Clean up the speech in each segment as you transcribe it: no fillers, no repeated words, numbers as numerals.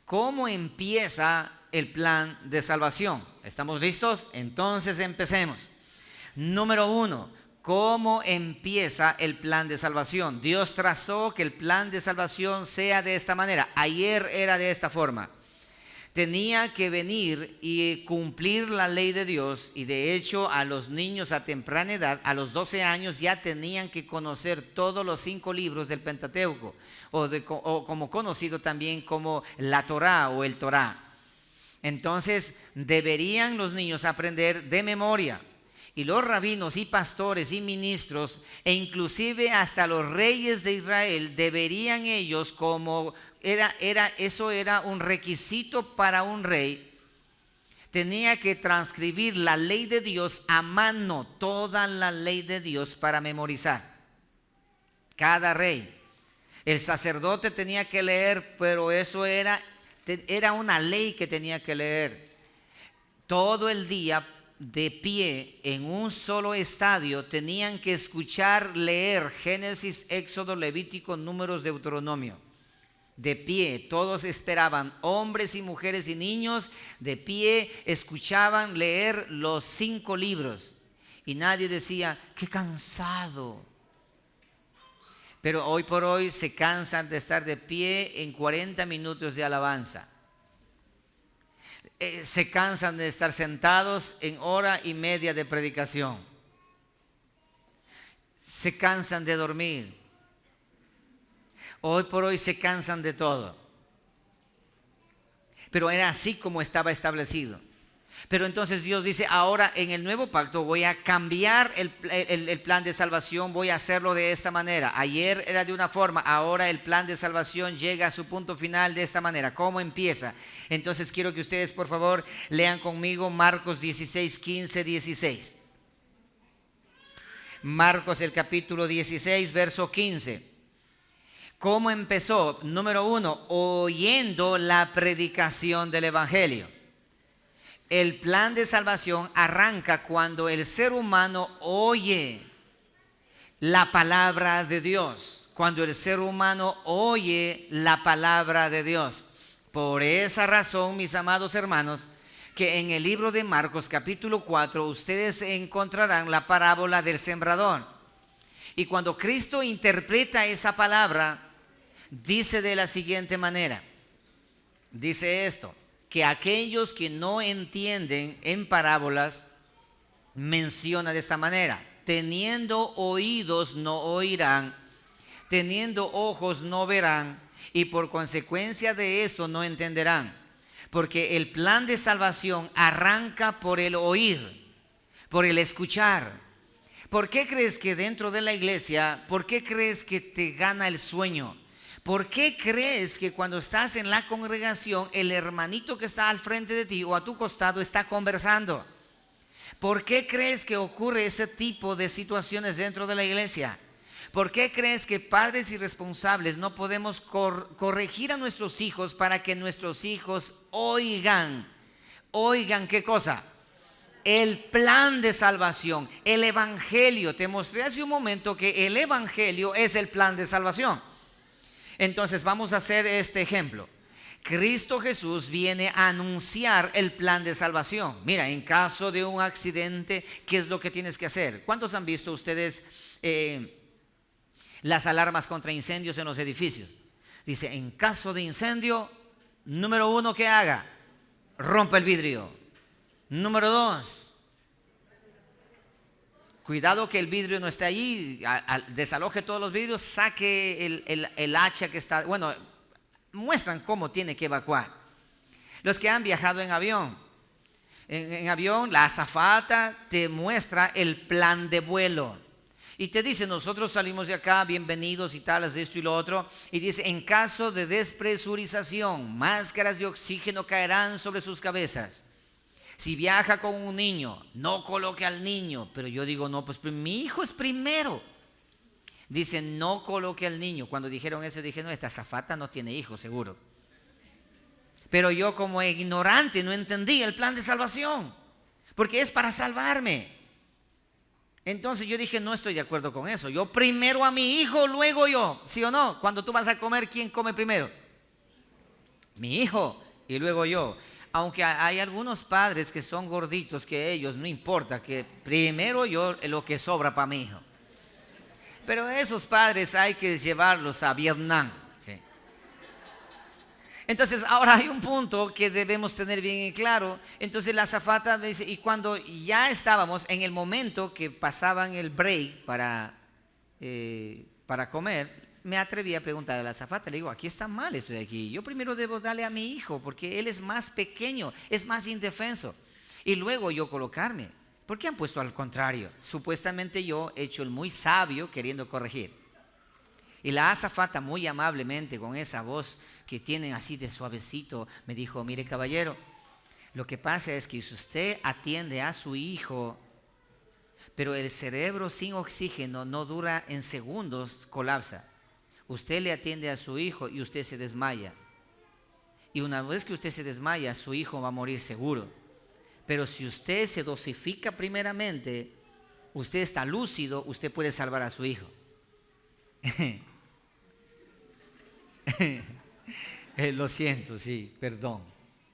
¿Cómo empieza el plan de salvación? ¿Estamos listos? Entonces empecemos. Número 1, ¿cómo empieza el plan de salvación? Dios trazó que el plan de salvación sea de esta manera. Ayer era de esta forma. Tenía que venir y cumplir la ley de Dios, y de hecho a los niños a temprana edad, a los 12 años, ya tenían que conocer todos los 5 libros del Pentateuco, o como conocido también como la Torá o el Torá. Entonces deberían los niños aprender de memoria. Y los rabinos y pastores y ministros, e inclusive hasta los reyes de Israel, deberían ellos, como eso era un requisito para un rey, tenía que transcribir la ley de Dios a mano, toda la ley de Dios para memorizar. Cada rey. El sacerdote tenía que leer, pero eso era una ley que tenía que leer. Todo el día de pie en un solo estadio tenían que escuchar leer Génesis, Éxodo, Levítico, Números, Deuteronomio. De pie, todos esperaban, hombres y mujeres y niños de pie escuchaban leer los 5 libros, y nadie decía: qué cansado. Pero hoy por hoy se cansan de estar de pie en 40 minutos de alabanza. Se cansan de estar sentados en 1:30 de predicación. Se cansan de dormir. Hoy por hoy se cansan de todo. Pero era así como estaba establecido. Pero entonces Dios dice: ahora en el nuevo pacto voy a cambiar el plan de salvación, voy a hacerlo de esta manera. Ayer era de una forma, ahora el plan de salvación llega a su punto final de esta manera. ¿Cómo empieza? Entonces quiero que ustedes por favor lean conmigo Marcos 16, 15, 16. Marcos el capítulo 16, verso 15. ¿Cómo empezó? Número 1, oyendo la predicación del evangelio. El plan de salvación arranca cuando el ser humano oye la palabra de Dios. Cuando el ser humano oye la palabra de Dios. Por esa razón, mis amados hermanos, que en el libro de Marcos capítulo 4 ustedes encontrarán la parábola del sembrador. Y cuando Cristo interpreta esa palabra, dice de la siguiente manera. Dice esto: que aquellos que no entienden en parábolas, menciona de esta manera: teniendo oídos no oirán, teniendo ojos no verán, y por consecuencia de eso no entenderán. Porque el plan de salvación arranca por el oír, por el escuchar. ¿Por qué crees que dentro de la iglesia, por qué crees que te gana el sueño? ¿Por qué crees que cuando estás en la congregación, el hermanito que está al frente de ti o a tu costado está conversando? ¿Por qué crees que ocurre ese tipo de situaciones dentro de la iglesia? ¿Por qué crees que padres irresponsables no podemos corregir a nuestros hijos para que nuestros hijos oigan? ¿Oigan qué cosa? El plan de salvación, el evangelio. Te mostré hace un momento que el evangelio es el plan de salvación. Entonces vamos a hacer este ejemplo. Cristo Jesús viene a anunciar el plan de salvación. Mira, en caso de un accidente, ¿qué es lo que tienes que hacer? ¿Cuántos han visto ustedes las alarmas contra incendios en los edificios? Dice: en caso de incendio, número 1, ¿qué haga? Rompa el vidrio. Número 2, cuidado que el vidrio no esté allí, desaloje todos los vidrios, saque el hacha que está, bueno, muestran cómo tiene que evacuar. Los que han viajado en avión, en avión la azafata te muestra el plan de vuelo y te dice: nosotros salimos de acá, bienvenidos y tales, de esto y lo otro, y dice: en caso de despresurización, máscaras de oxígeno caerán sobre sus cabezas. Si viaja con un niño, no coloque al niño. Pero yo digo: no, pues mi hijo es primero. Dice: no coloque al niño. Cuando dijeron eso dije: no, esta azafata no tiene hijos seguro. Pero yo, como ignorante, no entendí el plan de salvación, porque es para salvarme. Entonces yo dije: no estoy de acuerdo con eso. Yo primero a mi hijo, luego yo. ¿Sí o no? Cuando tú vas a comer, ¿quién come primero? mi hijo, y luego yo. Aunque hay algunos padres que son gorditos, que ellos no importa, que primero yo lo que sobra para mi hijo. Pero esos padres hay que llevarlos a Vietnam. ¿Sí? Entonces ahora hay un punto que debemos tener bien claro. Entonces la azafata dice, y cuando ya estábamos en el momento que pasaban el break para comer, me atreví a preguntar a la azafata, le digo, aquí está mal, estoy aquí. Yo primero debo darle a mi hijo porque él es más pequeño, es más indefenso. Y luego yo colocarme. ¿Por qué han puesto al contrario? Supuestamente yo he hecho el muy sabio queriendo corregir. Y la azafata muy amablemente, con esa voz que tienen así de suavecito, me dijo, mire caballero, lo que pasa es que si usted atiende a su hijo, pero el cerebro sin oxígeno no dura en segundos, colapsa. Usted le atiende a su hijo y usted se desmaya. Y una vez que usted se desmaya, su hijo va a morir seguro. Pero si usted se dosifica primeramente, usted está lúcido, usted puede salvar a su hijo. Lo siento, sí, perdón.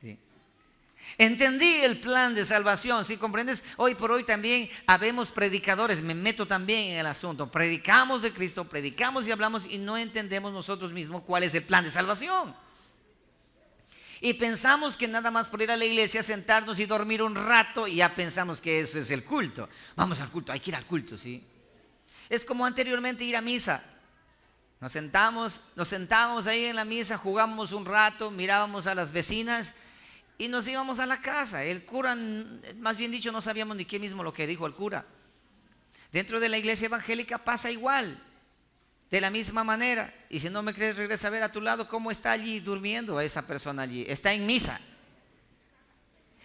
Sí. Entendí el plan de salvación, ¿sí comprendes? Hoy por hoy también habemos predicadores, me meto también en el asunto. Predicamos de Cristo, predicamos y hablamos y no entendemos nosotros mismos cuál es el plan de salvación. Y pensamos que nada más por ir a la iglesia, sentarnos y dormir un rato, y ya pensamos que eso es el culto. Vamos al culto, hay que ir al culto, ¿sí? Es como anteriormente ir a misa. Nos sentábamos ahí en la misa, jugamos un rato, mirábamos a las vecinas y nos íbamos a la casa. El cura, más bien dicho, no sabíamos ni qué mismo lo que dijo el cura. Dentro de la iglesia evangélica pasa igual. De la misma manera, y si no me crees, regresa a ver a tu lado cómo está allí durmiendo esa persona allí. Está en misa.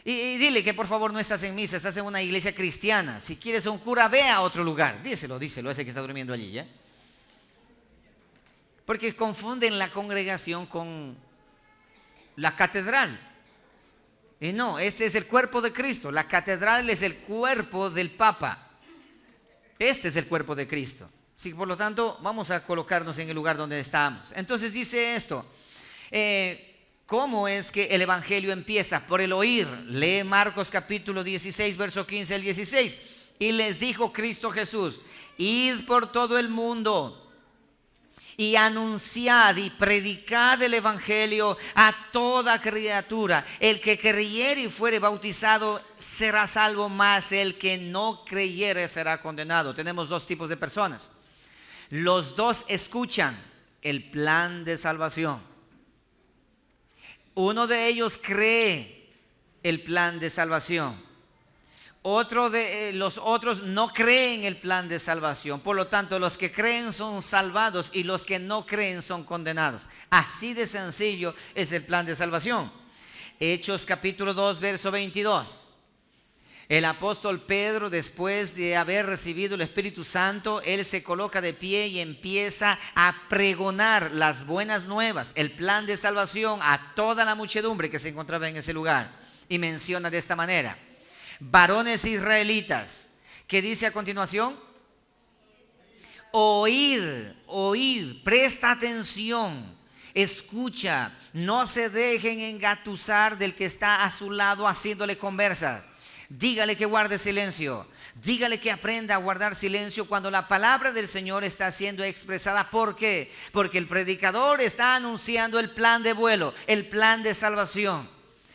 Y dile que por favor no estás en misa, estás en una iglesia cristiana. Si quieres un cura, ve a otro lugar. Díselo, ese que está durmiendo allí, ¿ya? Porque confunden la congregación con la catedral. Y no, este es el cuerpo de Cristo. La catedral es el cuerpo del Papa. Este es el cuerpo de Cristo. Sí, por lo tanto, vamos a colocarnos en el lugar donde estamos. Entonces dice esto, ¿cómo es que el evangelio empieza? Por el oír. Lee Marcos capítulo 16, verso 15 al 16. Y les dijo Cristo Jesús, id por todo el mundo y anunciad y predicad el evangelio a toda criatura. El que creyere y fuere bautizado será salvo, mas el que no creyere será condenado. Tenemos dos tipos de personas. Los dos escuchan el plan de salvación. Uno de ellos cree el plan de salvación. Los otros no creen el plan de salvación. Por lo tanto, los que creen son salvados y los que no creen son condenados. Así de sencillo es el plan de salvación. Hechos capítulo 2, verso 22. El apóstol Pedro, después de haber recibido el Espíritu Santo, él se coloca de pie y empieza a pregonar las buenas nuevas, el plan de salvación a toda la muchedumbre que se encontraba en ese lugar. Y menciona de esta manera: varones israelitas, ¿qué dice a continuación? Oíd, presta atención, escucha, no se dejen engatusar del que está a su lado haciéndole conversa. Dígale que guarde silencio. Dígale que aprenda a guardar silencio cuando la palabra del Señor está siendo expresada. ¿Por qué? Porque el predicador está anunciando el plan de vuelo, el plan de salvación.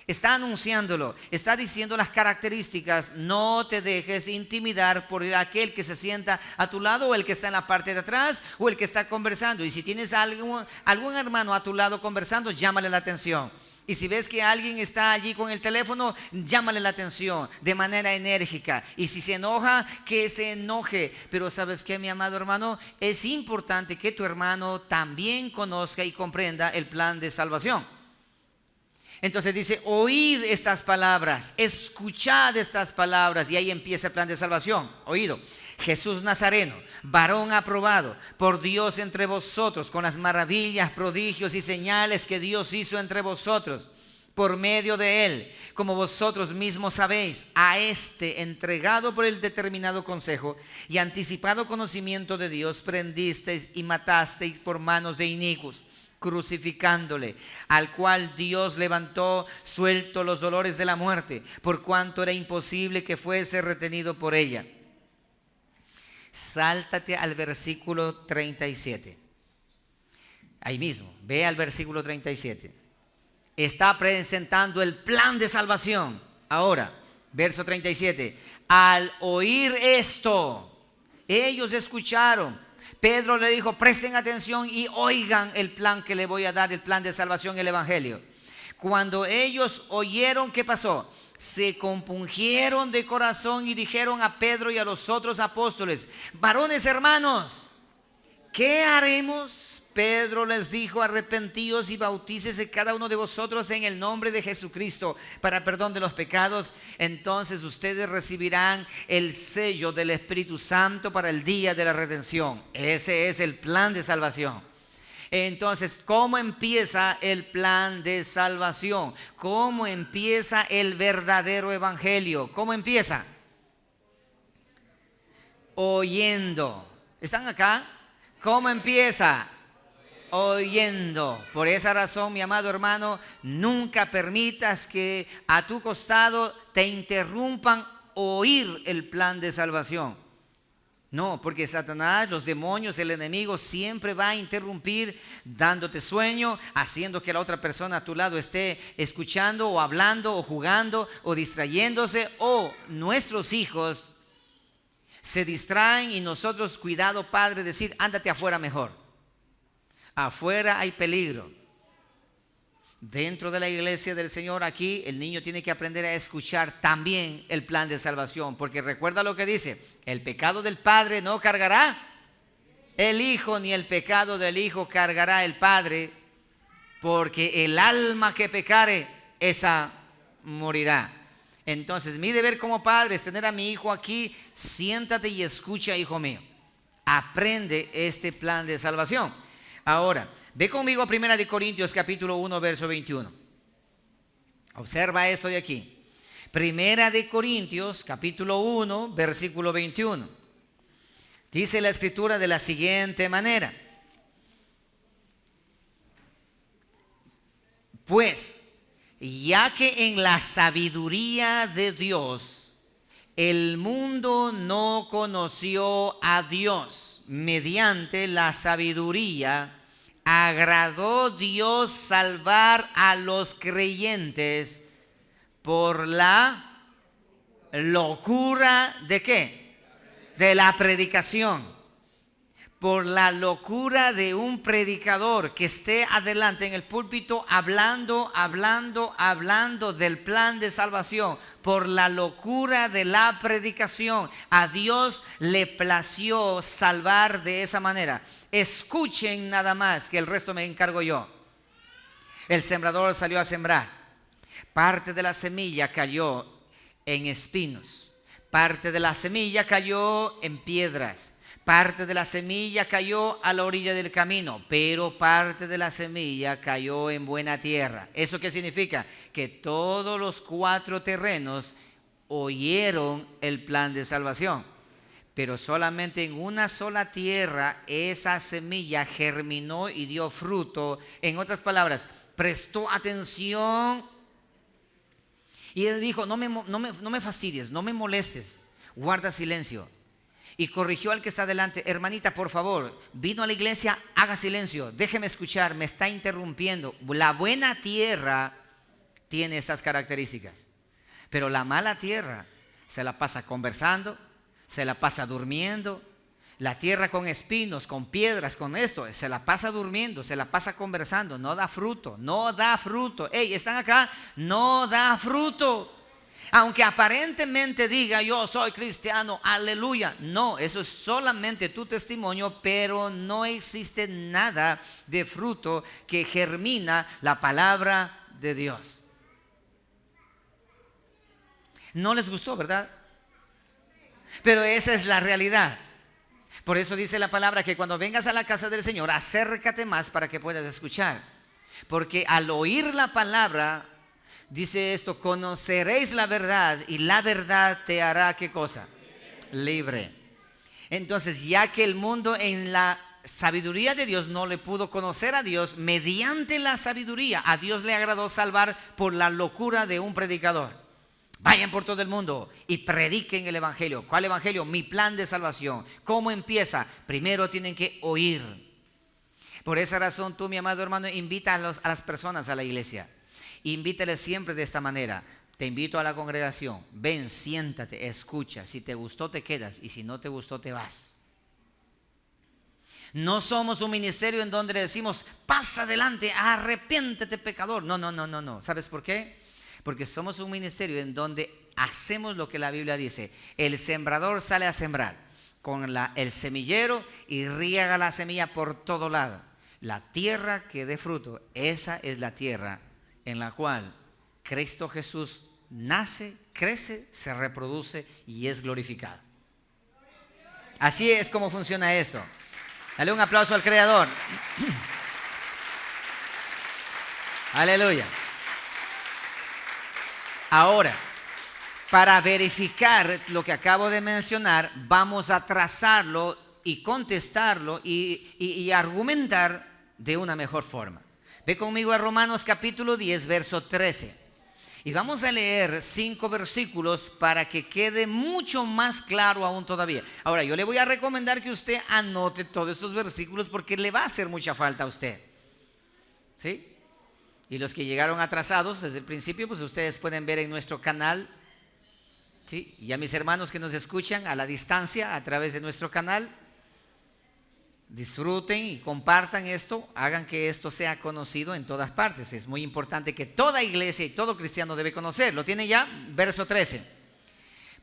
Está anunciándolo, está diciendo las características. No te dejes intimidar por aquel que se sienta a tu lado, o el que está en la parte de atrás, o el que está conversando. Y si tienes algún hermano a tu lado conversando, llámale la atención. Y si ves que alguien está allí con el teléfono, llámale la atención de manera enérgica. Y si se enoja, que se enoje. Pero ¿sabes qué, mi amado hermano? Es importante que tu hermano también conozca y comprenda el plan de salvación. Entonces dice, oíd estas palabras, escuchad estas palabras. Y ahí empieza el plan de salvación. Oído. Jesús Nazareno, varón aprobado por Dios entre vosotros, con las maravillas, prodigios y señales que Dios hizo entre vosotros, por medio de él, como vosotros mismos sabéis, a este entregado por el determinado consejo y anticipado conocimiento de Dios, prendisteis y matasteis por manos de inicuos, crucificándole, al cual Dios levantó suelto los dolores de la muerte, por cuanto era imposible que fuese retenido por ella. Sáltate al versículo 37. Ahí mismo, ve al versículo 37. Está presentando el plan de salvación. Ahora, verso 37. Al oír esto, ellos escucharon. Pedro le dijo, presten atención y oigan el plan que le voy a dar, el plan de salvación, el evangelio. Cuando ellos oyeron, ¿qué pasó? Se compungieron de corazón y dijeron a Pedro y a los otros apóstoles, varones hermanos, ¿qué haremos? Pedro les dijo, arrepentíos y bautícese cada uno de vosotros en el nombre de Jesucristo para perdón de los pecados. Entonces ustedes recibirán el sello del Espíritu Santo para el día de la redención. Ese es el plan de salvación. Entonces, ¿cómo empieza el plan de salvación? ¿Cómo empieza el verdadero evangelio? ¿Cómo empieza? Oyendo. ¿Están acá? ¿Cómo empieza? Oyendo. Por esa razón, mi amado hermano, nunca permitas que a tu costado te interrumpan oír el plan de salvación. No, porque Satanás, los demonios, el enemigo siempre va a interrumpir dándote sueño, haciendo que la otra persona a tu lado esté escuchando o hablando o jugando o distrayéndose, o nuestros hijos se distraen y nosotros, cuidado padre, decir, ándate afuera mejor. Afuera hay peligro. Dentro de la iglesia del Señor, aquí el niño tiene que aprender a escuchar también el plan de salvación, porque recuerda lo que dice, el pecado del padre no cargará el hijo, ni el pecado del hijo cargará el padre, porque el alma que pecare, esa morirá. Entonces mi deber como padre es tener a mi hijo aquí. Siéntate y escucha, hijo mío, aprende este plan de salvación. Ahora, ve conmigo a 1 Corintios capítulo 1, verso 21. Observa esto de aquí. 1 Corintios capítulo 1, versículo 21. Dice la escritura de la siguiente manera. Pues, ya que en la sabiduría de Dios, el mundo no conoció a Dios, mediante la sabiduría, agradó Dios salvar a los creyentes por la locura ¿de qué? De la predicación. Por la locura de un predicador que esté adelante en el púlpito hablando del plan de salvación. Por la locura de la predicación, a Dios le plació salvar de esa manera. Escuchen nada más, que el resto me encargo yo. El sembrador salió a sembrar. Parte de la semilla cayó en espinos. Parte de la semilla cayó en piedras. Parte de la semilla cayó a la orilla del camino, pero parte de la semilla cayó en buena tierra. ¿Eso qué significa? Que todos los 4 terrenos oyeron el plan de salvación, pero solamente en una sola tierra esa semilla germinó y dio fruto. En otras palabras, prestó atención y él dijo, no me fastidies, no me molestes, guarda silencio. Y corrigió al que está delante, hermanita, por favor, vino a la iglesia, haga silencio, déjeme escuchar, me está interrumpiendo. La buena tierra tiene estas características, pero la mala tierra se la pasa conversando, se la pasa durmiendo. La tierra con espinos, con piedras, con esto, se la pasa durmiendo, se la pasa conversando, no da fruto, no da fruto. Hey, ¿están acá? No da fruto. Aunque aparentemente diga yo soy cristiano, aleluya. No, eso es solamente tu testimonio, pero no existe nada de fruto que germina la palabra de Dios. No les gustó, ¿verdad? Pero esa es la realidad. Por eso dice la palabra que cuando vengas a la casa del Señor, acércate más para que puedas escuchar. Porque al oír la palabra, dice esto, conoceréis la verdad y la verdad te hará ¿qué cosa? Libre. Entonces, ya que el mundo en la sabiduría de Dios no le pudo conocer a Dios, mediante la sabiduría a Dios le agradó salvar por la locura de un predicador. Vayan por todo el mundo y prediquen el evangelio. ¿Cuál evangelio? Mi plan de salvación. ¿Cómo empieza? Primero tienen que oír. Por esa razón tú, mi amado hermano, invita a las personas a la iglesia. Invítales siempre de esta manera. Te invito a la congregación. Ven, siéntate, escucha. Si te gustó te quedas y si no te gustó te vas. No somos un ministerio en donde le decimos, pasa adelante, arrepiéntete pecador. No. ¿Sabes por qué? Porque somos un ministerio en donde hacemos lo que la Biblia dice. El sembrador sale a sembrar con el semillero y riega la semilla por todo lado. La tierra que dé fruto, esa es la tierra en la cual Cristo Jesús nace, crece, se reproduce y es glorificado. Así es como funciona esto. Dale un aplauso al Creador. Aleluya. Ahora, para verificar lo que acabo de mencionar, vamos a trazarlo y contestarlo y argumentar de una mejor forma. Ve conmigo a Romanos capítulo 10, verso 13. Y vamos a leer 5 versículos para que quede mucho más claro aún todavía. Ahora, yo le voy a recomendar que usted anote todos estos versículos porque le va a hacer mucha falta a usted. ¿Sí? Y los que llegaron atrasados desde el principio, pues ustedes pueden ver en nuestro canal. ¿Sí? Y a mis hermanos que nos escuchan a la distancia a través de nuestro canal, disfruten y compartan esto, hagan que esto sea conocido en todas partes. Es muy importante que toda iglesia y todo cristiano debe conocer. ¿Lo tiene ya? Verso 13.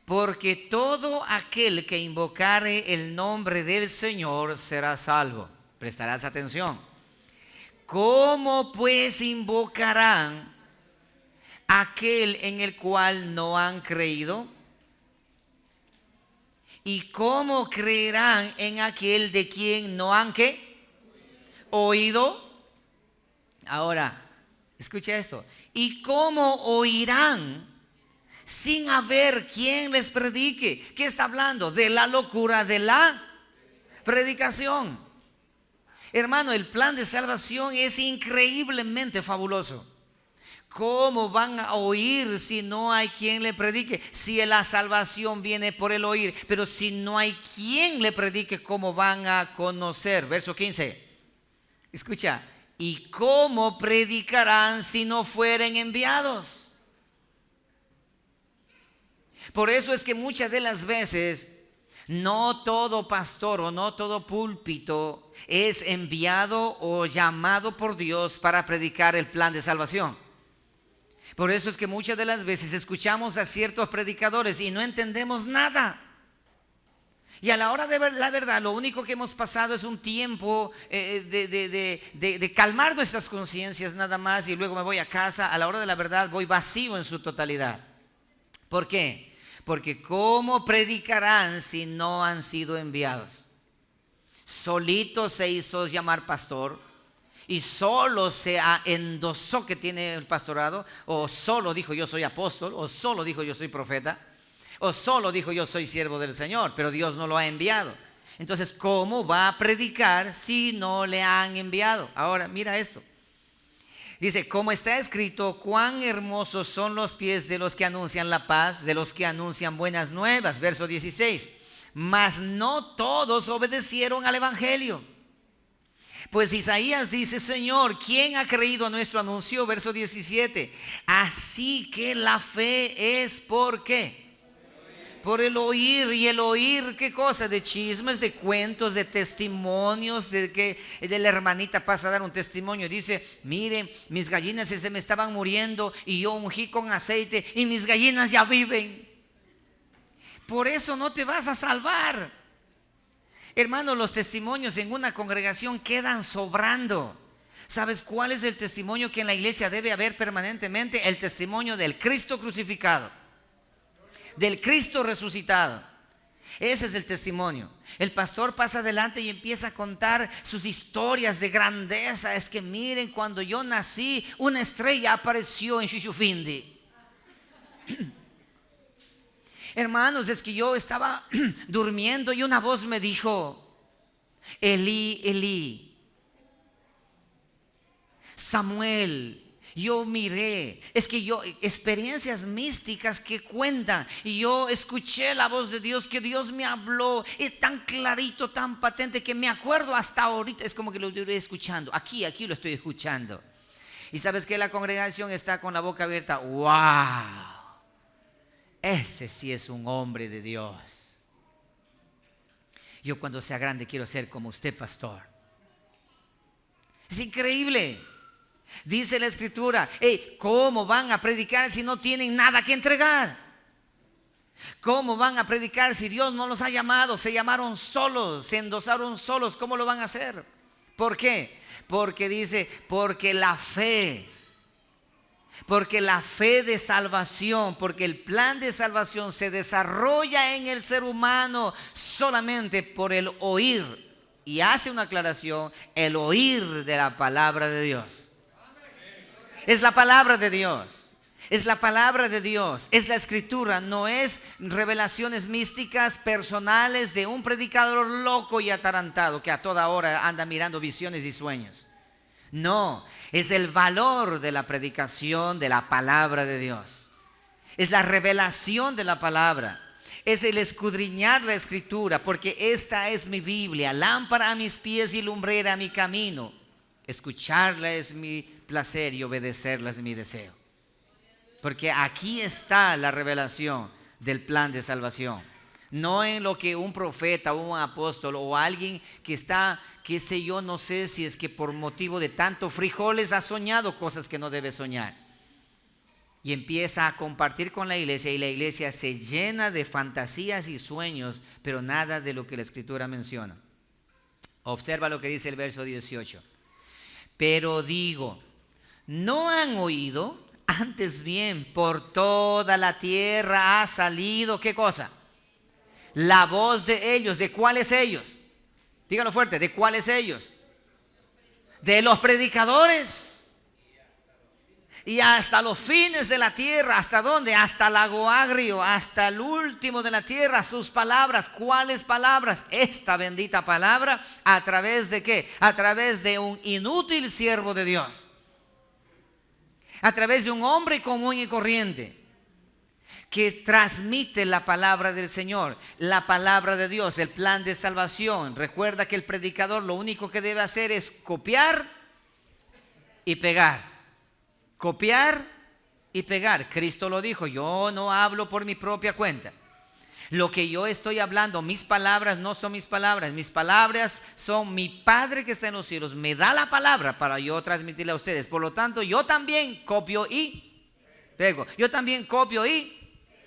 Porque todo aquel que invocare el nombre del Señor será salvo. Prestarás atención. ¿Cómo pues invocarán aquel en el cual no han creído? ¿Y cómo creerán en aquel de quien no han ¿qué? Oído? Ahora, escucha esto. ¿Y cómo oirán sin haber quien les predique? ¿Qué está hablando? De la locura de la predicación. Hermano, el plan de salvación es increíblemente fabuloso. ¿Cómo van a oír si no hay quien le predique? Si la salvación viene por el oír, pero si no hay quien le predique, ¿cómo van a conocer? Verso 15. Escucha, ¿y cómo predicarán si no fueren enviados? Por eso es que muchas de las veces no todo pastor o no todo púlpito es enviado o llamado por Dios para predicar el plan de salvación. Por eso es que muchas de las veces escuchamos a ciertos predicadores y no entendemos nada. Y a la hora de ver la verdad, lo único que hemos pasado es un tiempo de calmar nuestras conciencias nada más, y luego me voy a casa. A la hora de la verdad voy vacío en su totalidad. ¿Por qué? Porque ¿cómo predicarán si no han sido enviados? Solito se hizo llamar pastor y solo se endosó que tiene el pastorado, o solo dijo yo soy apóstol, o solo dijo yo soy profeta, o solo dijo yo soy siervo del Señor, pero Dios no lo ha enviado. Entonces, ¿cómo va a predicar si no le han enviado? Ahora, mira esto. Dice, como está escrito, cuán hermosos son los pies de los que anuncian la paz, de los que anuncian buenas nuevas. Verso 16. Mas no todos obedecieron al evangelio. Pues Isaías dice, Señor, ¿quién ha creído a nuestro anuncio? Verso 17. Así que la fe es ¿por qué? Por el oír. ¿Y el oír qué cosa? De chismes, de cuentos, de testimonios, de la hermanita pasa a dar un testimonio. Dice, mire, mis gallinas se me estaban muriendo y yo ungí con aceite y mis gallinas ya viven. Por eso no te vas a salvar. Hermano, los testimonios en una congregación quedan sobrando. ¿Sabes cuál es el testimonio que en la iglesia debe haber permanentemente? El testimonio del Cristo crucificado, del Cristo resucitado. Ese es el testimonio. El pastor pasa adelante y empieza a contar sus historias de grandeza. Es que miren, cuando yo nací, una estrella apareció en Shushufindi. Hermanos, es que yo estaba durmiendo y una voz me dijo. Elí, Elí. Samuel, yo miré, experiencias místicas que cuentan, y yo escuché la voz de Dios, que Dios me habló, es tan clarito, tan patente, que me acuerdo hasta ahorita, es como que lo estoy escuchando, aquí lo estoy escuchando. Y sabes que la congregación está con la boca abierta. ¡Wow! Ese sí es un hombre de Dios. Yo cuando sea grande quiero ser como usted, pastor. Es increíble. Dice la escritura, ¿cómo van a predicar si no tienen nada que entregar? ¿Cómo van a predicar si Dios no los ha llamado? Se llamaron solos, se endosaron solos. ¿Cómo lo van a hacer? ¿Por qué? Porque dice, porque la fe de salvación, porque el plan de salvación se desarrolla en el ser humano solamente por el oír. Y hace una aclaración, el oír de la palabra de Dios. Es la palabra de Dios. Es la palabra de Dios. Es la escritura. No es revelaciones místicas personales de un predicador loco y atarantado que a toda hora anda mirando visiones y sueños. No, es el valor de la predicación de la palabra de Dios. Es la revelación de la palabra. Es el escudriñar la escritura, porque esta es mi Biblia, lámpara a mis pies y lumbrera a mi camino. Escucharla es mi placer y obedecerla es mi deseo. Porque aquí está la revelación del plan de salvación. No en lo que un profeta o un apóstol o alguien que está, qué sé yo, no sé si es que por motivo de tanto frijoles ha soñado cosas que no debe soñar. Y empieza a compartir con la iglesia, y la iglesia se llena de fantasías y sueños, pero nada de lo que la escritura menciona. Observa lo que dice el verso 18. Pero digo, ¿no han oído? Antes bien, por toda la tierra ha salido, ¿qué cosa? La voz de ellos. ¿De cuáles ellos? Díganlo fuerte, ¿de cuáles ellos? De los predicadores. Y hasta los fines de la tierra. ¿Hasta dónde? Hasta el lago Agrio, hasta el último de la tierra. Sus palabras. ¿Cuáles palabras? Esta bendita palabra. ¿A través de qué? A través de un inútil siervo de Dios. A través de un hombre común y corriente que transmite la palabra del Señor, la palabra de Dios, el plan de salvación. Recuerda que el predicador lo único que debe hacer es copiar y pegar. Copiar y pegar. Cristo lo dijo, yo no hablo por mi propia cuenta. Lo que yo estoy hablando, mis palabras no son mis palabras son mi Padre que está en los cielos. Me da la palabra para yo transmitirla a ustedes. Por lo tanto, yo también copio y pego. Yo también copio y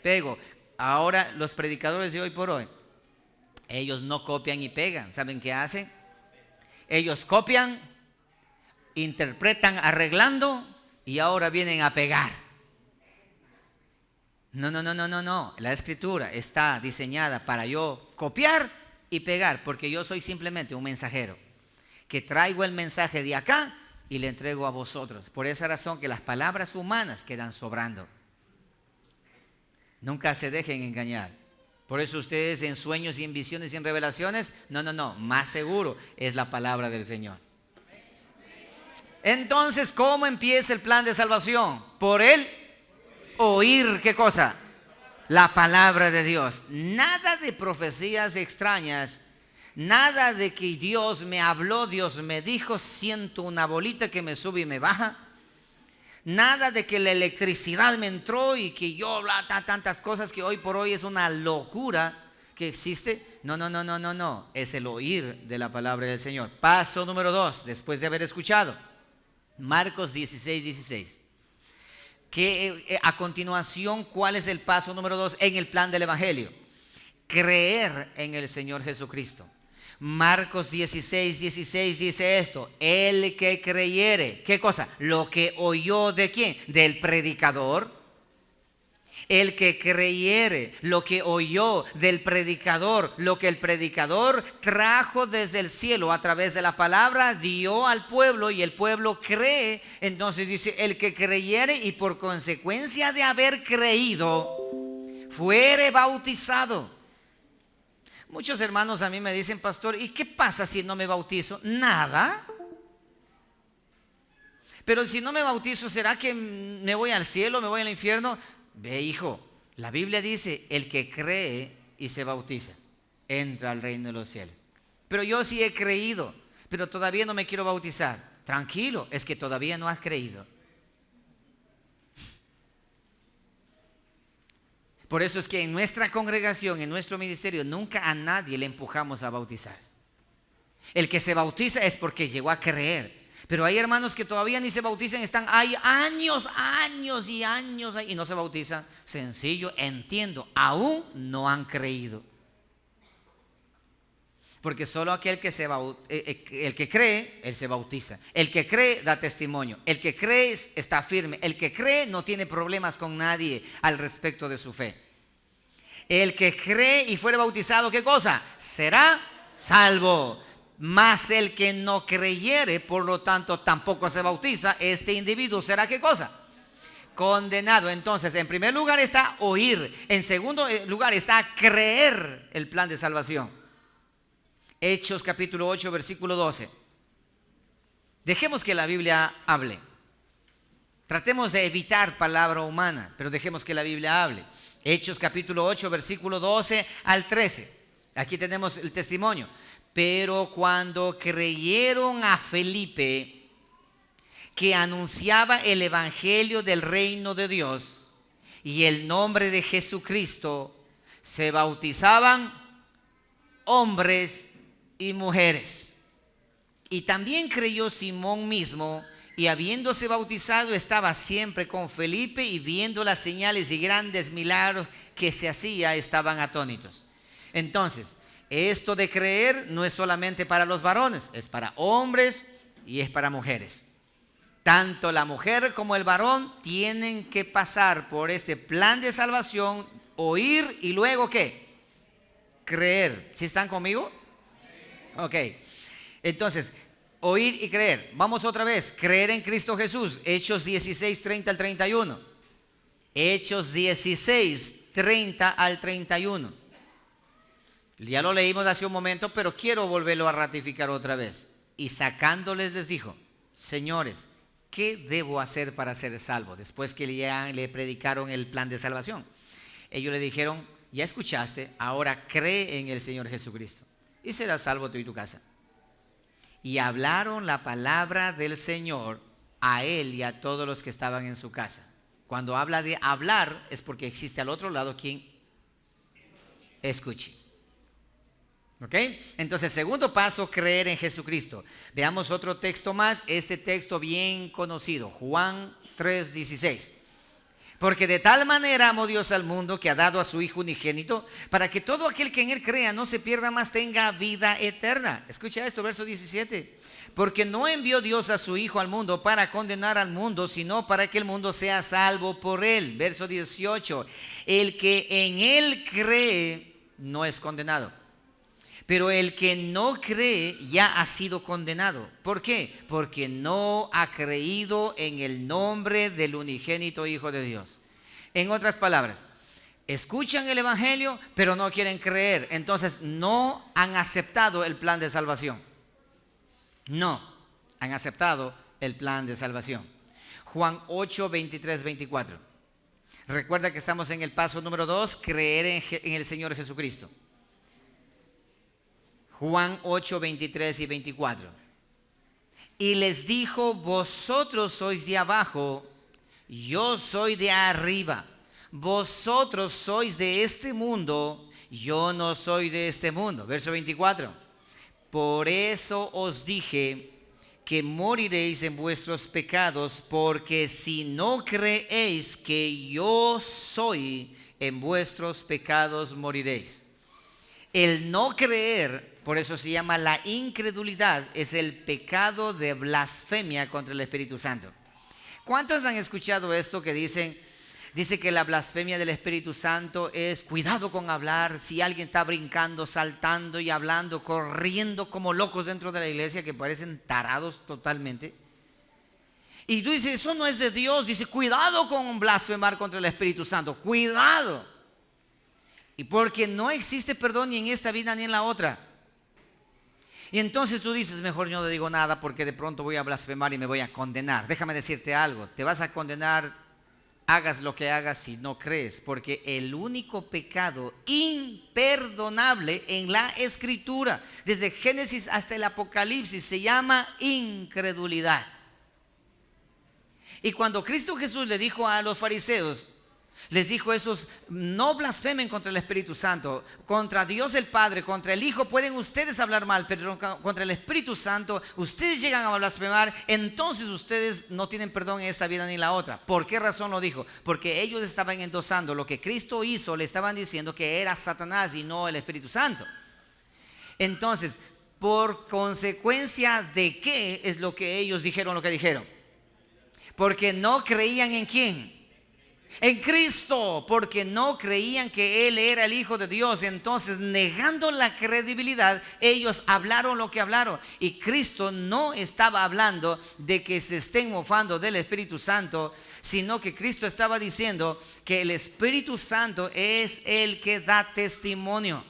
pego. Ahora, los predicadores de hoy por hoy, ellos no copian y pegan. ¿Saben qué hacen? Ellos copian, interpretan arreglando y ahora vienen a pegar. No. La escritura está diseñada para yo copiar y pegar, porque yo soy simplemente un mensajero que traigo el mensaje de acá y le entrego a vosotros. Por esa razón que las palabras humanas quedan sobrando. Nunca se dejen engañar. Por eso ustedes en sueños y en visiones y en revelaciones, no, más seguro es la palabra del Señor. Entonces, ¿cómo empieza el plan de salvación? Por él oír, ¿qué cosa? La palabra de Dios. Nada de profecías extrañas, nada de que Dios me habló, Dios me dijo, siento una bolita que me sube y me baja. Nada de que la electricidad me entró y que yo tantas cosas que hoy por hoy es una locura que existe. No. Es el oír de la palabra del Señor. Paso número 2, después de haber escuchado. Marcos 16. Que a continuación, ¿cuál es el paso número 2 en el plan del Evangelio? Creer en el Señor Jesucristo. Marcos 16 dice esto: el que creyere, ¿qué cosa? Lo que oyó ¿de quién? Del predicador. El que creyere lo que oyó del predicador, lo que el predicador trajo desde el cielo a través de la palabra, dio al pueblo y el pueblo cree. Entonces dice, el que creyere y por consecuencia de haber creído, fuere bautizado. Muchos hermanos a mí me dicen, pastor, ¿y qué pasa si no me bautizo? Nada. Pero si no me bautizo, ¿será que me voy al cielo, me voy al infierno? Ve, hijo, la Biblia dice, el que cree y se bautiza, entra al reino de los cielos. Pero yo sí he creído, pero todavía no me quiero bautizar. Tranquilo, es que todavía no has creído. Por eso es que en nuestra congregación, en nuestro ministerio, nunca a nadie le empujamos a bautizarse. El que se bautiza es porque llegó a creer. Pero hay hermanos que todavía ni se bautizan, están ahí años y no se bautizan. Sencillo, entiendo, aún no han creído. Porque solo aquel que el que cree, él se bautiza. El que cree da testimonio. El que cree está firme. El que cree no tiene problemas con nadie al respecto de su fe. El que cree y fuere bautizado, ¿qué cosa? Será salvo. Mas el que no creyere, por lo tanto tampoco se bautiza, este individuo será ¿qué cosa? Condenado. Entonces, en primer lugar está oír. En segundo lugar está creer el plan de salvación. Hechos capítulo 8, versículo 12. Dejemos que la Biblia hable. Tratemos de evitar palabra humana, pero dejemos que la Biblia hable. Hechos capítulo 8, versículo 12 al 13. Aquí tenemos el testimonio. Pero cuando creyeron a Felipe, que anunciaba el evangelio del reino de Dios y el nombre de Jesucristo, se bautizaban hombres y mujeres. Y también creyó Simón mismo, y habiéndose bautizado estaba siempre con Felipe, y viendo las señales y grandes milagros que se hacía, estaban atónitos. Entonces, esto de creer no es solamente para los varones, es para hombres y es para mujeres. Tanto la mujer como el varón tienen que pasar por este plan de salvación, oír y luego ¿qué? Creer. ¿Sí están conmigo? Ok. Entonces, oír y creer. Vamos otra vez. Creer en Cristo Jesús. Hechos 16, 30 al 31. Hechos 16, 30 al 31. Ya lo leímos hace un momento, pero quiero volverlo a ratificar otra vez. Y sacándoles les dijo, señores, ¿qué debo hacer para ser salvo? Después que ya le predicaron el plan de salvación. Ellos le dijeron, ya escuchaste, ahora cree en el Señor Jesucristo y serás salvo tú y tu casa. Y hablaron la palabra del Señor a él y a todos los que estaban en su casa. Cuando habla de hablar es porque existe al otro lado quien escuche. ¿Ok? Entonces, segundo paso, creer en Jesucristo. Veamos otro texto más, este texto bien conocido, Juan 3:16. Porque de tal manera amó Dios al mundo que ha dado a su Hijo unigénito, para que todo aquel que en él crea no se pierda, mas tenga vida eterna. Escucha esto, verso 17. Porque no envió Dios a su Hijo al mundo para condenar al mundo, sino para que el mundo sea salvo por él. Verso 18. El que en él cree no es condenado. Pero el que no cree ya ha sido condenado. ¿Por qué? Porque no ha creído en el nombre del unigénito Hijo de Dios. En otras palabras, escuchan el evangelio, pero no quieren creer. Entonces no han aceptado el plan de salvación. No han aceptado el plan de salvación. Juan 8, 23, 24. Recuerda que estamos en el paso número 2, creer en el Señor Jesucristo. Juan 8, 23 y 24. Y les dijo, vosotros sois de abajo, yo soy de arriba. Vosotros sois de este mundo, yo no soy de este mundo. Verso 24. Por eso os dije que moriréis en vuestros pecados, porque si no creéis que yo soy, en vuestros pecados moriréis. El no creer, por eso se llama la incredulidad, es el pecado de blasfemia contra el Espíritu Santo. ¿Cuántos han escuchado esto que dice que la blasfemia del Espíritu Santo es cuidado con hablar? Si alguien está brincando, saltando y hablando, corriendo como locos dentro de la iglesia, que parecen tarados totalmente. Y tú dices, eso no es de Dios. Dice, cuidado con blasfemar contra el Espíritu Santo, cuidado. Y porque no existe perdón ni en esta vida ni en la otra. Y entonces tú dices, mejor yo no digo nada porque de pronto voy a blasfemar y me voy a condenar. Déjame decirte algo, te vas a condenar, hagas lo que hagas si no crees, porque el único pecado imperdonable en la Escritura, desde Génesis hasta el Apocalipsis, se llama incredulidad. Y cuando Cristo Jesús le dijo a los fariseos, les dijo esos, no blasfemen contra el Espíritu Santo, contra Dios el Padre, contra el Hijo pueden ustedes hablar mal, pero contra el Espíritu Santo ustedes llegan a blasfemar, entonces ustedes no tienen perdón en esta vida ni en la otra. ¿Por qué razón lo dijo? Porque ellos estaban endosando lo que Cristo hizo, le estaban diciendo que era Satanás y no el Espíritu Santo. Entonces, ¿por consecuencia de qué es lo que ellos dijeron lo que dijeron? Porque no creían en ¿quién? En Cristo, porque no creían que Él era el Hijo de Dios. Entonces, negando la credibilidad, ellos hablaron lo que hablaron. Y Cristo no estaba hablando de que se estén mofando del Espíritu Santo, sino que Cristo estaba diciendo que el Espíritu Santo es el que da testimonio.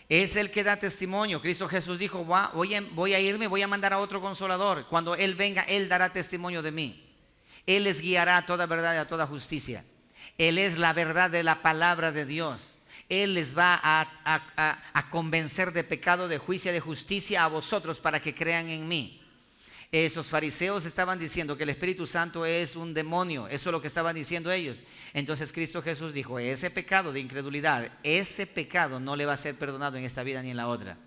Es el que da testimonio. Cristo Jesús dijo, voy a irme, voy a mandar a otro consolador. Cuando Él venga, Él dará testimonio de mí. Él les guiará a toda verdad y a toda justicia. Él es la verdad de la palabra de Dios. Él les va a convencer de pecado, de juicio, de justicia a vosotros para que crean en mí. Esos fariseos estaban diciendo que el Espíritu Santo es un demonio. Eso es lo que estaban diciendo ellos. Entonces Cristo Jesús dijo, ese pecado de incredulidad, ese pecado no le va a ser perdonado en esta vida ni en la otra.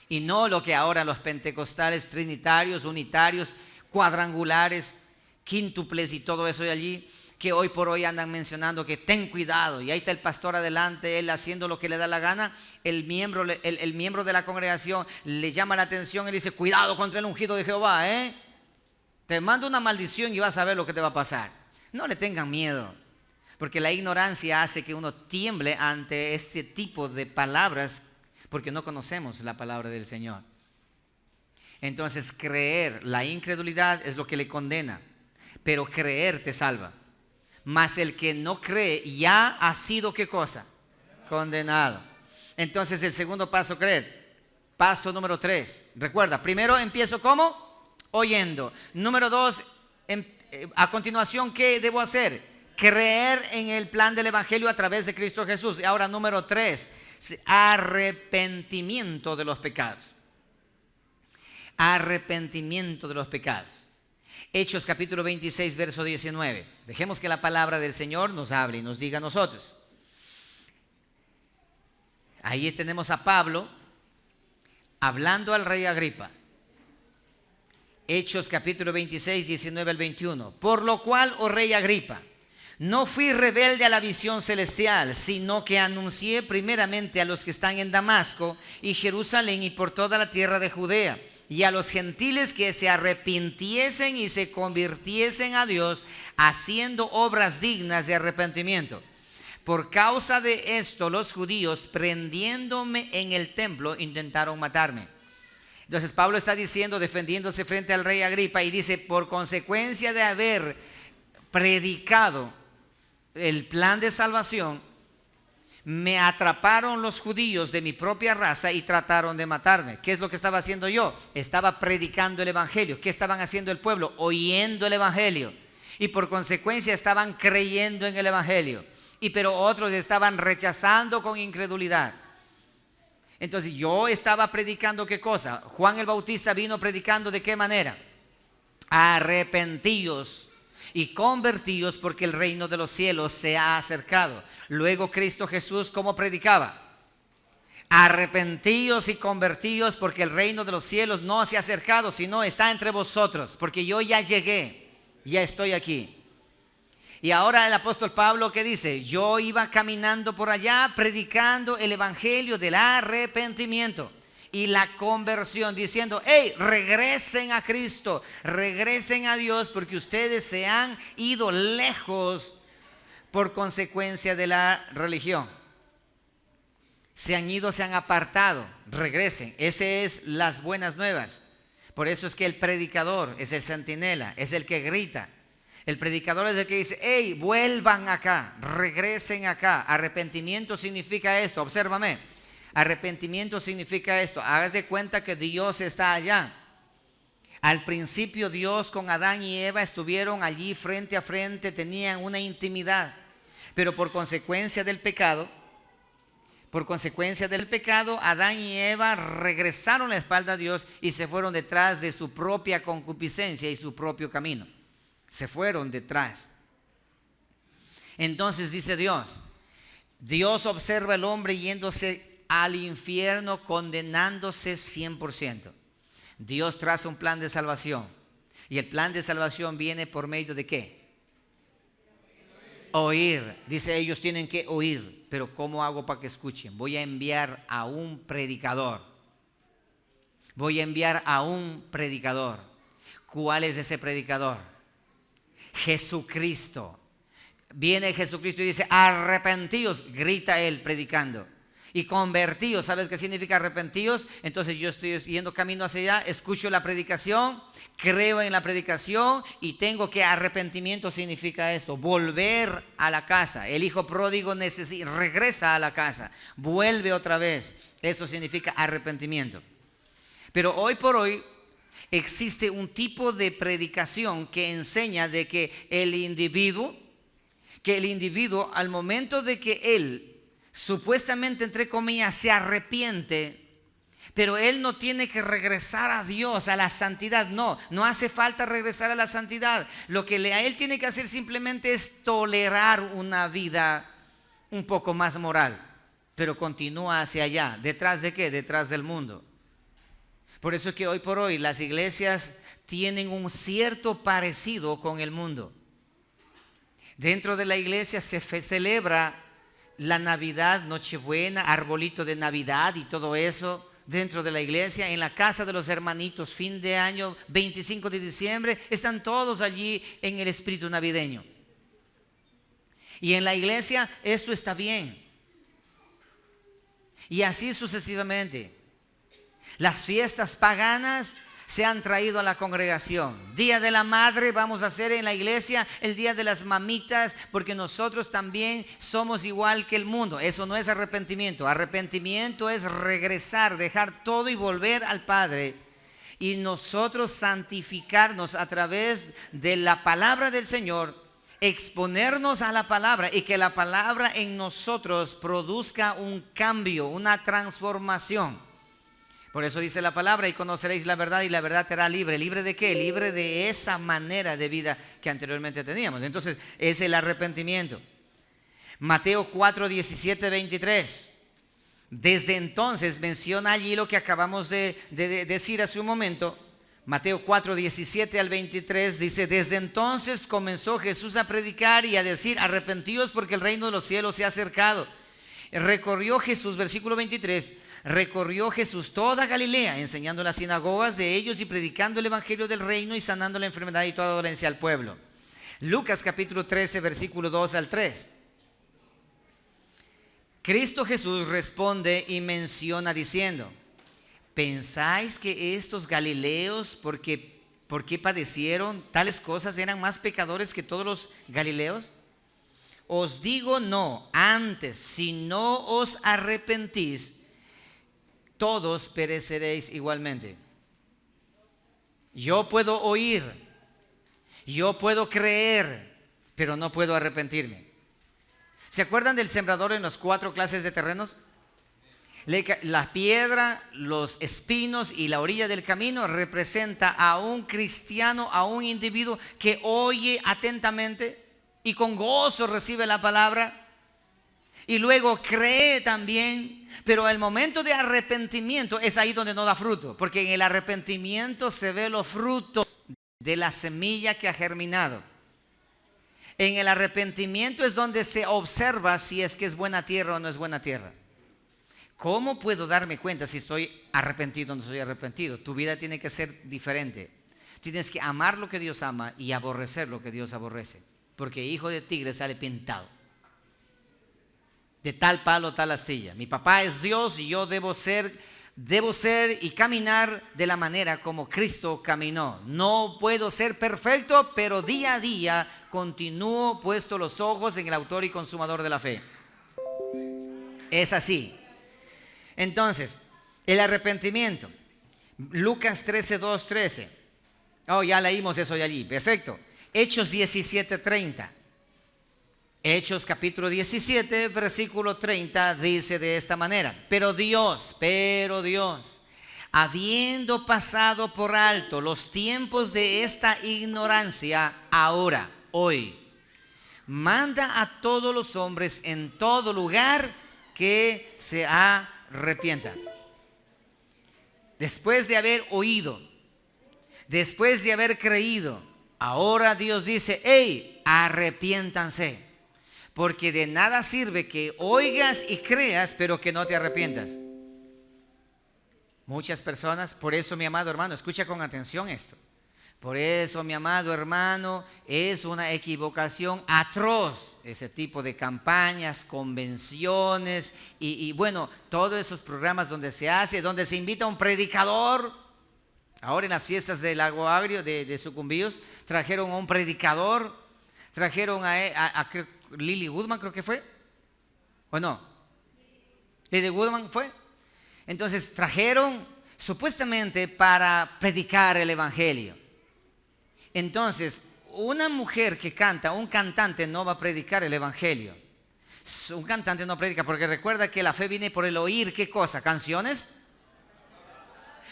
Y no lo que ahora los pentecostales, trinitarios, unitarios, cuadrangulares, quíntuples y todo eso de allí, que hoy por hoy andan mencionando que ten cuidado, y ahí está el pastor adelante, él haciendo lo que le da la gana, el miembro de la congregación le llama la atención y le dice, cuidado contra el ungido de Jehová, te mando una maldición y vas a ver lo que te va a pasar. No le tengan miedo, porque la ignorancia hace que uno tiemble ante este tipo de palabras, porque no conocemos la palabra del Señor. Entonces creer, la incredulidad es lo que le condena, pero creer te salva. Mas el que no cree ya ha sido ¿qué cosa? Condenado. Entonces el segundo paso, creer. Paso número 3. Recuerda, primero empiezo ¿cómo? Oyendo. Número 2, a continuación, ¿qué debo hacer? Creer en el plan del Evangelio a través de Cristo Jesús. Y ahora número 3, arrepentimiento de los pecados. Arrepentimiento de los pecados. Hechos capítulo 26, verso 19. Dejemos que la palabra del Señor nos hable y nos diga a nosotros. Ahí tenemos a Pablo hablando al rey Agripa. Hechos capítulo 26, 19 al 21. Por lo cual, oh rey Agripa, no fui rebelde a la visión celestial, sino que anuncié primeramente a los que están en Damasco y Jerusalén y por toda la tierra de Judea, y a los gentiles que se arrepintiesen y se convirtiesen a Dios, haciendo obras dignas de arrepentimiento. Por causa de esto, los judíos, prendiéndome en el templo, intentaron matarme. Entonces Pablo está diciendo, defendiéndose frente al rey Agripa, y dice, por consecuencia de haber predicado el plan de salvación, me atraparon los judíos de mi propia raza y trataron de matarme. ¿Qué es lo que estaba haciendo yo? Estaba predicando el Evangelio. ¿Qué estaban haciendo el pueblo? Oyendo el Evangelio. Y por consecuencia estaban creyendo en el Evangelio. Pero otros estaban rechazando con incredulidad. Entonces yo estaba predicando ¿qué cosa? Juan el Bautista vino predicando ¿de qué manera? Arrepentíos y convertíos porque el reino de los cielos se ha acercado. Luego Cristo Jesús, ¿cómo predicaba? Arrepentíos y convertíos porque el reino de los cielos no se ha acercado, sino está entre vosotros, porque yo ya llegué, ya estoy aquí. Y ahora el apóstol Pablo, ¿qué dice? Yo iba caminando por allá predicando el evangelio del arrepentimiento y la conversión, diciendo, hey, regresen a Cristo, regresen a Dios, porque ustedes se han ido lejos por consecuencia de la religión. Se han ido, se han apartado, regresen. Ese es las buenas nuevas. Por eso es que el predicador es el centinela, es el que grita. El predicador es el que dice, hey, vuelvan acá, regresen acá. Arrepentimiento significa esto, obsérvame. Arrepentimiento significa esto. Hagas de cuenta que Dios está allá. Al principio Dios con Adán y Eva estuvieron allí frente a frente, tenían una intimidad. Pero por consecuencia del pecado, Adán y Eva regresaron la espalda a Dios y se fueron detrás de su propia concupiscencia y su propio camino. Se fueron detrás. Entonces dice Dios observa al hombre yéndose al infierno, condenándose 100%. Dios traza un plan de salvación. Y el plan de salvación viene por medio de ¿qué? Oír. Dice, ellos tienen que oír. Pero ¿cómo hago para que escuchen? Voy a enviar a un predicador. ¿Cuál es ese predicador? Jesucristo. Viene Jesucristo y dice, arrepentíos, grita él predicando. Y convertíos, ¿sabes qué significa arrepentíos? Entonces yo estoy yendo camino hacia allá, escucho la predicación, creo en la predicación y tengo que arrepentimiento significa esto, volver a la casa. El hijo pródigo regresa a la casa, vuelve otra vez. Eso significa arrepentimiento. Pero hoy por hoy existe un tipo de predicación que enseña de que el individuo al momento de que él supuestamente, entre comillas, se arrepiente, pero él no tiene que regresar a Dios, a la santidad. No hace falta regresar a la santidad. Lo que a él tiene que hacer simplemente es tolerar una vida un poco más moral, pero continúa hacia allá. ¿Detrás de qué? Detrás del mundo. Por eso es que hoy por hoy las iglesias tienen un cierto parecido con el mundo. Dentro de la iglesia se celebra la Navidad, Nochebuena, arbolito de Navidad y todo eso dentro de la iglesia. En la casa de los hermanitos, fin de año, 25 de diciembre, están todos allí en el espíritu navideño. Y en la iglesia esto está bien. Y así sucesivamente. Las fiestas paganas se han traído a la congregación. Día de la madre vamos a hacer en la iglesia, el día de las mamitas, porque nosotros también somos igual que el mundo. Eso no es arrepentimiento. Arrepentimiento es regresar, dejar todo y volver al Padre. Y nosotros santificarnos a través de la palabra del Señor, exponernos a la palabra y que la palabra en nosotros produzca un cambio, una transformación. Por eso dice la palabra, y conoceréis la verdad y la verdad te hará libre. ¿Libre de qué? Libre de esa manera de vida que anteriormente teníamos. Entonces es el arrepentimiento. Mateo 4, 17, 23. Desde entonces menciona allí lo que acabamos de decir hace un momento. Mateo 4, 17 al 23 dice, desde entonces comenzó Jesús a predicar y a decir, arrepentíos porque el reino de los cielos se ha acercado. Recorrió Jesús, versículo 23, recorrió Jesús toda Galilea, enseñando en las sinagogas de ellos y predicando el evangelio del reino y sanando la enfermedad y toda dolencia al pueblo. Lucas capítulo 13, versículo 2 al 3. Cristo Jesús responde y menciona diciendo, ¿pensáis que estos galileos, por qué padecieron tales cosas, eran más pecadores que todos los galileos? Os digo no, antes, si no os arrepentís, todos pereceréis igualmente. Yo puedo oír, yo puedo creer, pero no puedo arrepentirme. ¿Se acuerdan del sembrador en las 4 clases de terrenos? La piedra, los espinos y la orilla del camino representa a un cristiano, a un individuo que oye atentamente y con gozo recibe la palabra y luego cree también, pero el momento de arrepentimiento es ahí donde no da fruto, porque en el arrepentimiento se ven los frutos de la semilla que ha germinado. En el arrepentimiento es donde se observa si es que es buena tierra o no es buena tierra. ¿Cómo puedo darme cuenta si estoy arrepentido o no estoy arrepentido? Tu vida tiene que ser diferente. Tienes que amar lo que Dios ama y aborrecer lo que Dios aborrece. Porque hijo de tigre sale pintado. De tal palo, tal astilla. Mi papá es Dios y yo debo ser Debo ser y caminar de la manera como Cristo caminó. No puedo ser perfecto, pero día a día continúo puesto los ojos en el autor y consumador de la fe. Es así. Entonces, el arrepentimiento. Lucas 13:2-13. Oh, ya leímos eso de allí. Perfecto. Hechos 17:30. Hechos capítulo 17, versículo 30 dice de esta manera: pero Dios, habiendo pasado por alto los tiempos de esta ignorancia, ahora, hoy, manda a todos los hombres en todo lugar que se arrepientan. Después de haber oído, después de haber creído, ahora Dios dice: hey, arrepiéntanse. Porque de nada sirve que oigas y creas, pero que no te arrepientas. Muchas personas, por eso mi amado hermano, escucha con atención esto. Por eso mi amado hermano, es una equivocación atroz ese tipo de campañas, convenciones y bueno, todos esos programas donde se hace, donde se invita a un predicador. Ahora en las fiestas del Lago Agrio de Sucumbíos trajeron a un predicador, trajeron a Lily Goodman, creo que fue, ¿o no? Lily Goodman fue. Entonces trajeron supuestamente para predicar el evangelio. Entonces, una mujer que canta, un cantante no va a predicar el evangelio. Un cantante no predica, porque recuerda que la fe viene por el oír. ¿Qué cosa? ¿Canciones?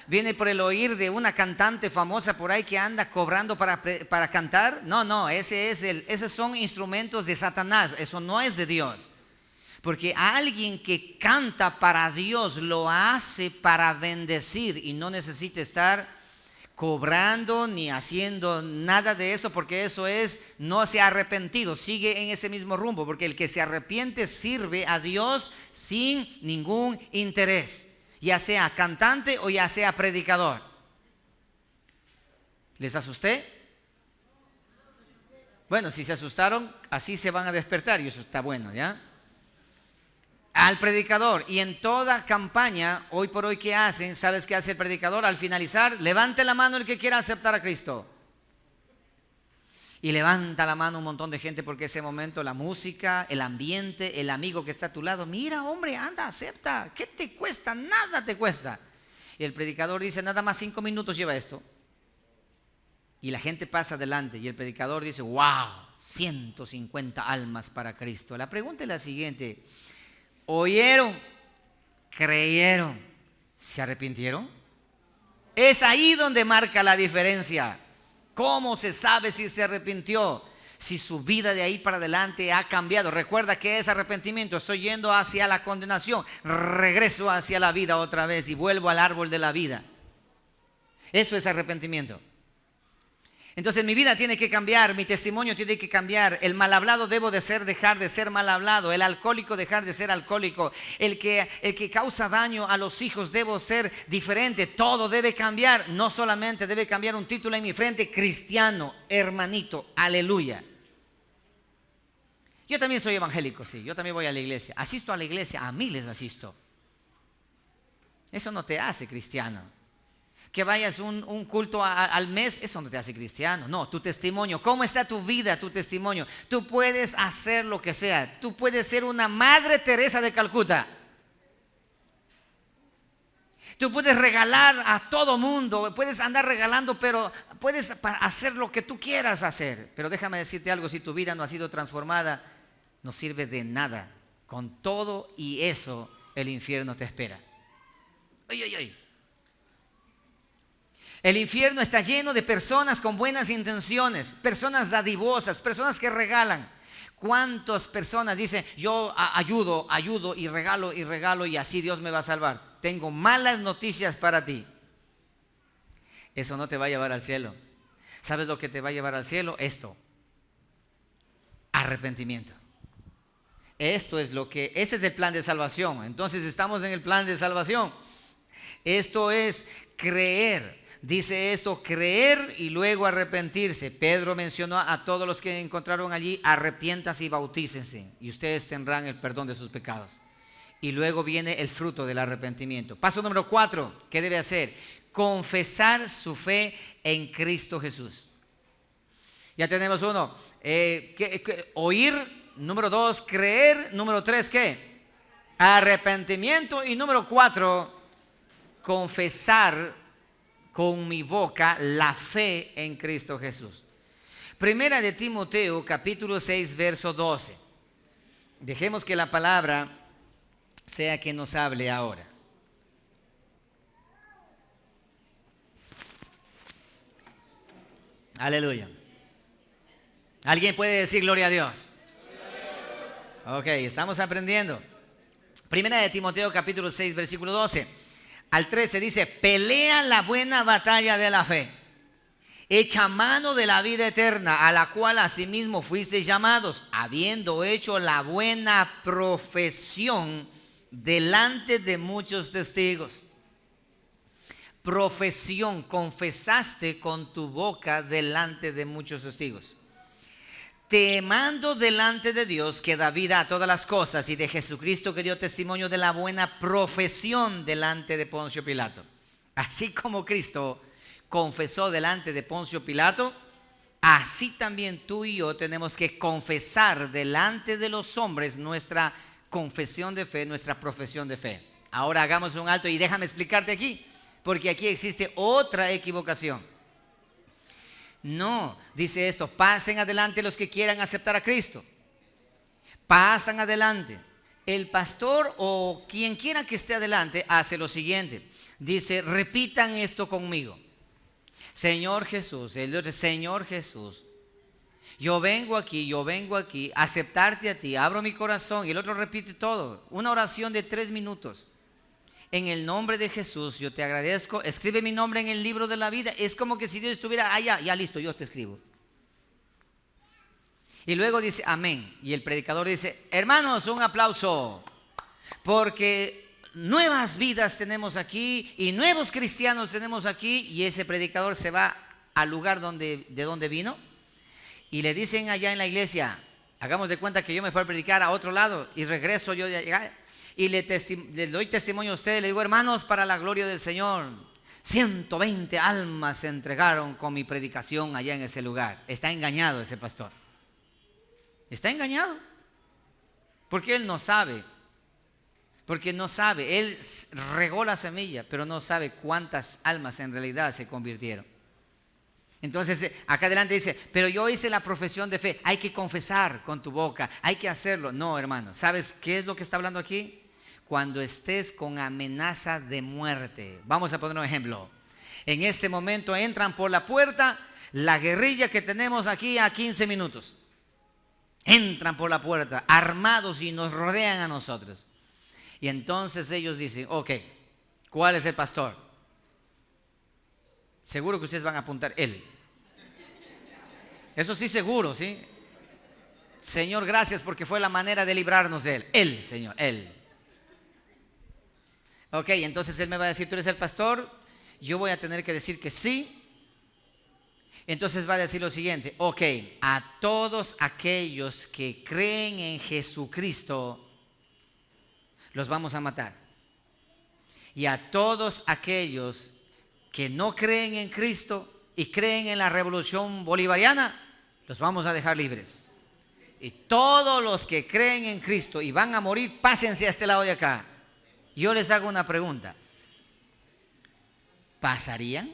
¿Viene por el oír de una cantante famosa por ahí que anda cobrando para cantar? No, esos son instrumentos de Satanás. Eso no es de Dios. Porque alguien que canta para Dios lo hace para bendecir y no necesita estar cobrando ni haciendo nada de eso, porque eso no se ha arrepentido, sigue en ese mismo rumbo, porque el que se arrepiente sirve a Dios sin ningún interés, ya sea cantante o ya sea predicador. ¿Les asusté? Bueno, si se asustaron, así se van a despertar y eso está bueno, ¿ya? Al predicador, y en toda campaña, hoy por hoy, ¿qué hacen? ¿Sabes qué hace el predicador? Al finalizar, levante la mano el que quiera aceptar a Cristo. Y levanta la mano un montón de gente, porque ese momento la música, el ambiente, el amigo que está a tu lado, mira hombre, anda, acepta, ¿qué te cuesta? Nada te cuesta. Y el predicador dice, nada más 5 minutos lleva esto. Y la gente pasa adelante y el predicador dice, wow, 150 almas para Cristo. La pregunta es la siguiente: ¿oyeron? ¿Creyeron? ¿Se arrepintieron? Es ahí donde marca la diferencia. ¿Cómo se sabe si se arrepintió? Si su vida de ahí para adelante ha cambiado. Recuerda que es arrepentimiento. Estoy yendo hacia la condenación, regreso hacia la vida otra vez y vuelvo al árbol de la vida. Eso es arrepentimiento. Entonces mi vida tiene que cambiar, mi testimonio tiene que cambiar. El mal hablado debo dejar de ser mal hablado. El alcohólico dejar de ser alcohólico. El que causa daño a los hijos debo ser diferente. Todo debe cambiar. No solamente debe cambiar un título en mi frente, cristiano, hermanito, aleluya. Yo también soy evangélico, sí. Yo también voy a la iglesia. Asisto a la iglesia, a miles asisto. Eso no te hace cristiano. Que vayas un culto al mes, eso no te hace cristiano. No, tu testimonio, ¿cómo está tu vida, tu testimonio? Tú puedes hacer lo que sea. Tú puedes ser una Madre Teresa de Calcuta. Tú puedes regalar a todo mundo, puedes andar regalando, pero puedes hacer lo que tú quieras hacer. Pero déjame decirte algo, si tu vida no ha sido transformada, no sirve de nada. Con todo y eso, el infierno te espera. ¡Ay, ay, ay! El infierno está lleno de personas con buenas intenciones, personas dadivosas, personas que regalan. ¿Cuántas personas dicen, yo ayudo y regalo y así Dios me va a salvar? Tengo malas noticias para ti. Eso no te va a llevar al cielo. ¿Sabes lo que te va a llevar al cielo? Esto: arrepentimiento. Ese es el plan de salvación. Entonces estamos en el plan de salvación. Esto es creer. Dice esto, creer y luego arrepentirse. Pedro mencionó a todos los que encontraron allí, arrepiéntanse y bautícense y ustedes tendrán el perdón de sus pecados. Y luego viene el fruto del arrepentimiento. Paso número 4, ¿qué debe hacer? Confesar su fe en Cristo Jesús. Ya tenemos uno, oír. Número 2, creer. Número 3, ¿qué? Arrepentimiento. Y número 4, confesar con mi boca la fe en Cristo Jesús. Primera de Timoteo, capítulo 6, verso 12. Dejemos que la palabra sea que nos hable ahora. Aleluya. ¿Alguien puede decir gloria a Dios? Ok, estamos aprendiendo. Primera de Timoteo capítulo 6 versículo 12 al 13 dice: pelea la buena batalla de la fe, echa mano de la vida eterna, a la cual asimismo fuisteis llamados, habiendo hecho la buena profesión delante de muchos testigos. Profesión, confesaste con tu boca delante de muchos testigos. Te mando delante de Dios, que da vida a todas las cosas, y de Jesucristo, que dio testimonio de la buena profesión delante de Poncio Pilato. Así como Cristo confesó delante de Poncio Pilato, así también tú y yo tenemos que confesar delante de los hombres nuestra confesión de fe, nuestra profesión de fe. Ahora hagamos un alto y déjame explicarte aquí, porque aquí existe otra equivocación. No, dice esto: pasen adelante los que quieran aceptar a Cristo. Pasan adelante. El pastor o quien quiera que esté adelante hace lo siguiente. Dice: repitan esto conmigo. Señor Jesús, el otro: Señor Jesús, yo vengo aquí a aceptarte a ti, abro mi corazón. Y el otro repite todo, una oración de 3 minutos. En el nombre de Jesús yo te agradezco, escribe mi nombre en el libro de la vida. Es como que si Dios estuviera allá, ya listo, yo te escribo. Y luego dice amén. Y el predicador dice: hermanos, un aplauso, porque nuevas vidas tenemos aquí y nuevos cristianos tenemos aquí. Y ese predicador se va al lugar de donde vino, y le dicen allá en la iglesia: hagamos de cuenta que yo me fui a predicar a otro lado y regreso yo y le doy testimonio a ustedes. Le digo: hermanos, para la gloria del Señor, 120 almas se entregaron con mi predicación allá en ese lugar. Está engañado ese pastor. Está engañado. Porque él no sabe. Porque no sabe. Él regó la semilla, pero no sabe cuántas almas en realidad se convirtieron. Entonces acá adelante dice: pero yo hice la profesión de fe. Hay que confesar con tu boca, hay que hacerlo. No, hermano, ¿sabes qué es lo que está hablando aquí? Cuando estés con amenaza de muerte. Vamos a poner un ejemplo. En este momento entran por la puerta la guerrilla que tenemos aquí a 15 minutos. Entran por la puerta armados y nos rodean a nosotros. Y entonces ellos dicen: ok, ¿cuál es el pastor? Seguro que ustedes van a apuntar él. Eso sí, seguro, ¿sí? Señor, gracias, porque fue la manera de librarnos de él. Él, Señor, él. Ok, entonces él me va a decir: tú eres el pastor. Yo voy a tener que decir que sí. Entonces va a decir lo siguiente: ok, a todos aquellos que creen en Jesucristo los vamos a matar. Y a todos aquellos que no creen en Cristo y creen en la revolución bolivariana, los vamos a dejar libres. Y todos los que creen en Cristo y van a morir, pásense a este lado de acá. Yo les hago una pregunta: ¿pasarían?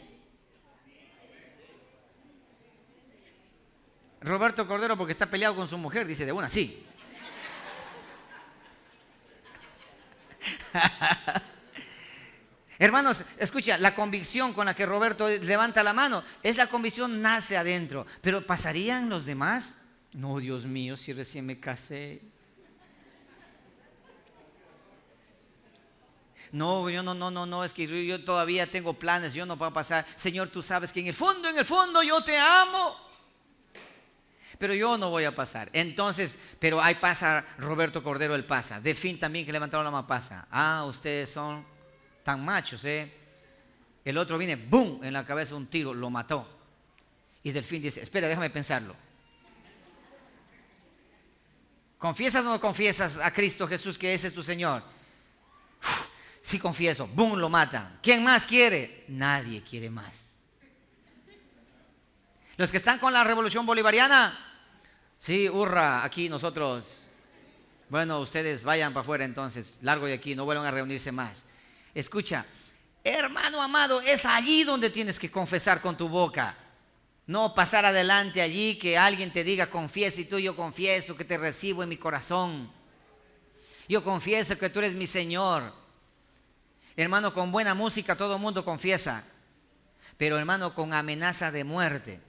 Roberto Cordero, porque está peleado con su mujer, dice de una: sí. Hermanos, escucha, la convicción con la que Roberto levanta la mano es la convicción, nace adentro. Pero ¿pasarían los demás? No, Dios mío, si recién me casé. No, yo no, es que yo todavía tengo planes, yo no puedo pasar. Señor, tú sabes que en el fondo yo te amo, pero yo no voy a pasar. Entonces, pero ahí pasa Roberto Cordero, él pasa. Delfín también, que levantaron la mano, pasa. Ah, ustedes son tan machos, ¿eh? El otro viene, ¡boom!, en la cabeza un tiro, lo mató. Y Delfín dice: espera, déjame pensarlo. ¿Confiesas o no confiesas a Cristo Jesús que ese es tu Señor? sí confieso, ¡boom!, lo matan. ¿Quién más quiere? Nadie quiere más. Los que están con la revolución bolivariana, sí, hurra, aquí nosotros. Bueno, ustedes vayan para afuera entonces, largo de aquí, no vuelvan a reunirse más. Escucha, hermano amado, es allí donde tienes que confesar con tu boca. No pasar adelante allí, que alguien te diga confiesa y tú: yo confieso que te recibo en mi corazón. Yo confieso que tú eres mi Señor. Hermano, con buena música todo el mundo confiesa. Pero hermano, con amenaza de muerte,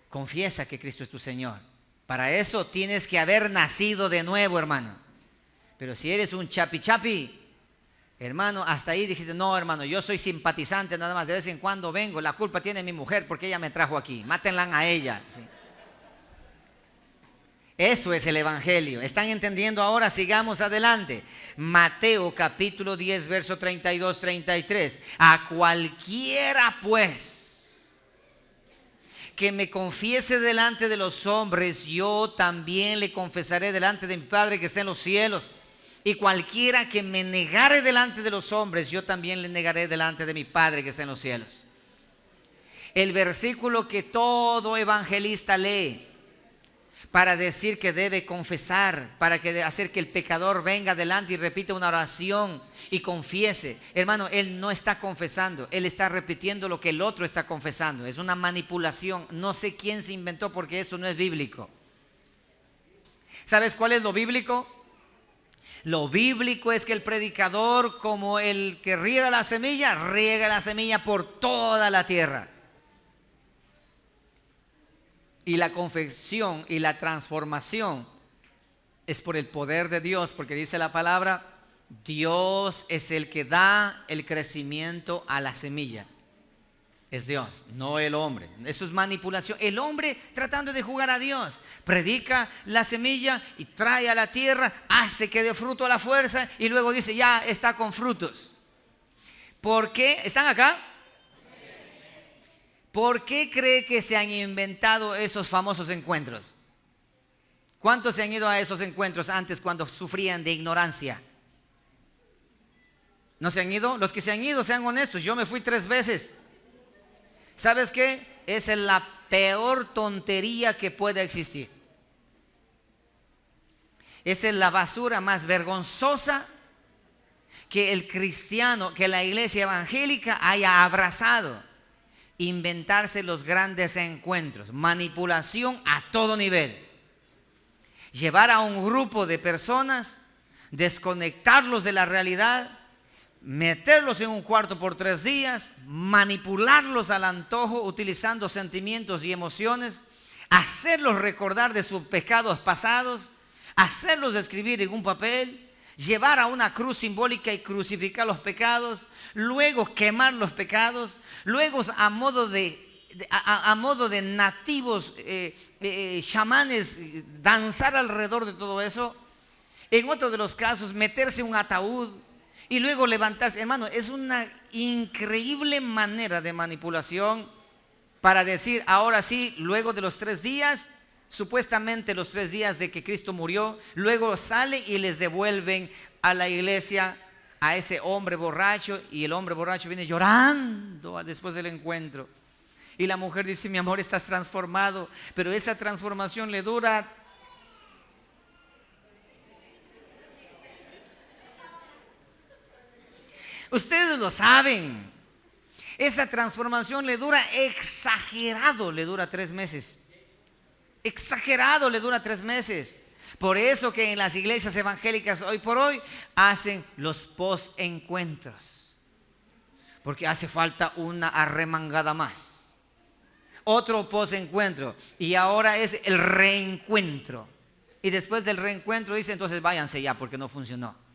confiesa que Cristo es tu Señor. Para eso tienes que haber nacido de nuevo, hermano. Pero si eres un chapi, hermano, hasta ahí dijiste: no, hermano, yo soy simpatizante nada más, de vez en cuando vengo, la culpa tiene mi mujer porque ella me trajo aquí, mátenla a ella. ¿Sí? Eso es el Evangelio. ¿Están entendiendo ahora? Sigamos adelante. Mateo capítulo 10, verso 32-33. A cualquiera pues que me confiese delante de los hombres, yo también le confesaré delante de mi Padre que está en los cielos. Y cualquiera que me negare delante de los hombres, yo también le negaré delante de mi Padre que está en los cielos. El versículo que todo evangelista lee para decir que debe confesar, para hacer que el pecador venga delante y repita una oración y confiese. Hermano, él no está confesando, él está repitiendo lo que el otro está confesando. Es una manipulación. No sé quién se inventó, porque eso no es bíblico. ¿Sabes cuál es lo bíblico? Lo bíblico es que el predicador, como el que riega la semilla por toda la tierra. Y la confesión y la transformación es por el poder de Dios, porque dice la palabra: Dios es el que da el crecimiento a la semilla. Es Dios, no el hombre. Eso es manipulación. El hombre tratando de jugar a Dios. Predica la semilla y trae a la tierra, hace que dé fruto a la fuerza y luego dice: ya está con frutos. ¿Por qué? ¿Están acá? ¿Por qué cree que se han inventado esos famosos encuentros? ¿Cuántos se han ido a esos encuentros antes cuando sufrían de ignorancia? ¿No se han ido? Los que se han ido, sean honestos. Yo me fui 3 veces. ¿Sabes qué? Esa es la peor tontería que pueda existir. Esa es la basura más vergonzosa que el cristiano, que la iglesia evangélica haya abrazado. Inventarse los grandes encuentros, manipulación a todo nivel. Llevar a un grupo de personas, desconectarlos de la realidad, meterlos en un cuarto por 3 días, manipularlos al antojo utilizando sentimientos y emociones, hacerlos recordar de sus pecados pasados, hacerlos escribir en un papel, llevar a una cruz simbólica y crucificar los pecados, luego quemar los pecados, luego a modo de nativos chamanes danzar alrededor de todo eso. En otro de los casos, meterse en un ataúd y luego levantarse. Hermano, es una increíble manera de manipulación para decir: ahora sí, luego de los 3 días, supuestamente los 3 días de que Cristo murió, luego salen y les devuelven a la iglesia a ese hombre borracho, y el hombre borracho viene llorando después del encuentro. Y la mujer dice: mi amor, estás transformado. Pero esa transformación le dura. Ustedes lo saben. Esa transformación le dura exagerado, le dura 3 meses. Exagerado, le dura 3 meses. Por eso que en las iglesias evangélicas hoy por hoy hacen los post-encuentros, porque hace falta una arremangada más, otro post-encuentro, y ahora es el reencuentro. Y después del reencuentro dice: entonces váyanse ya porque no funcionó.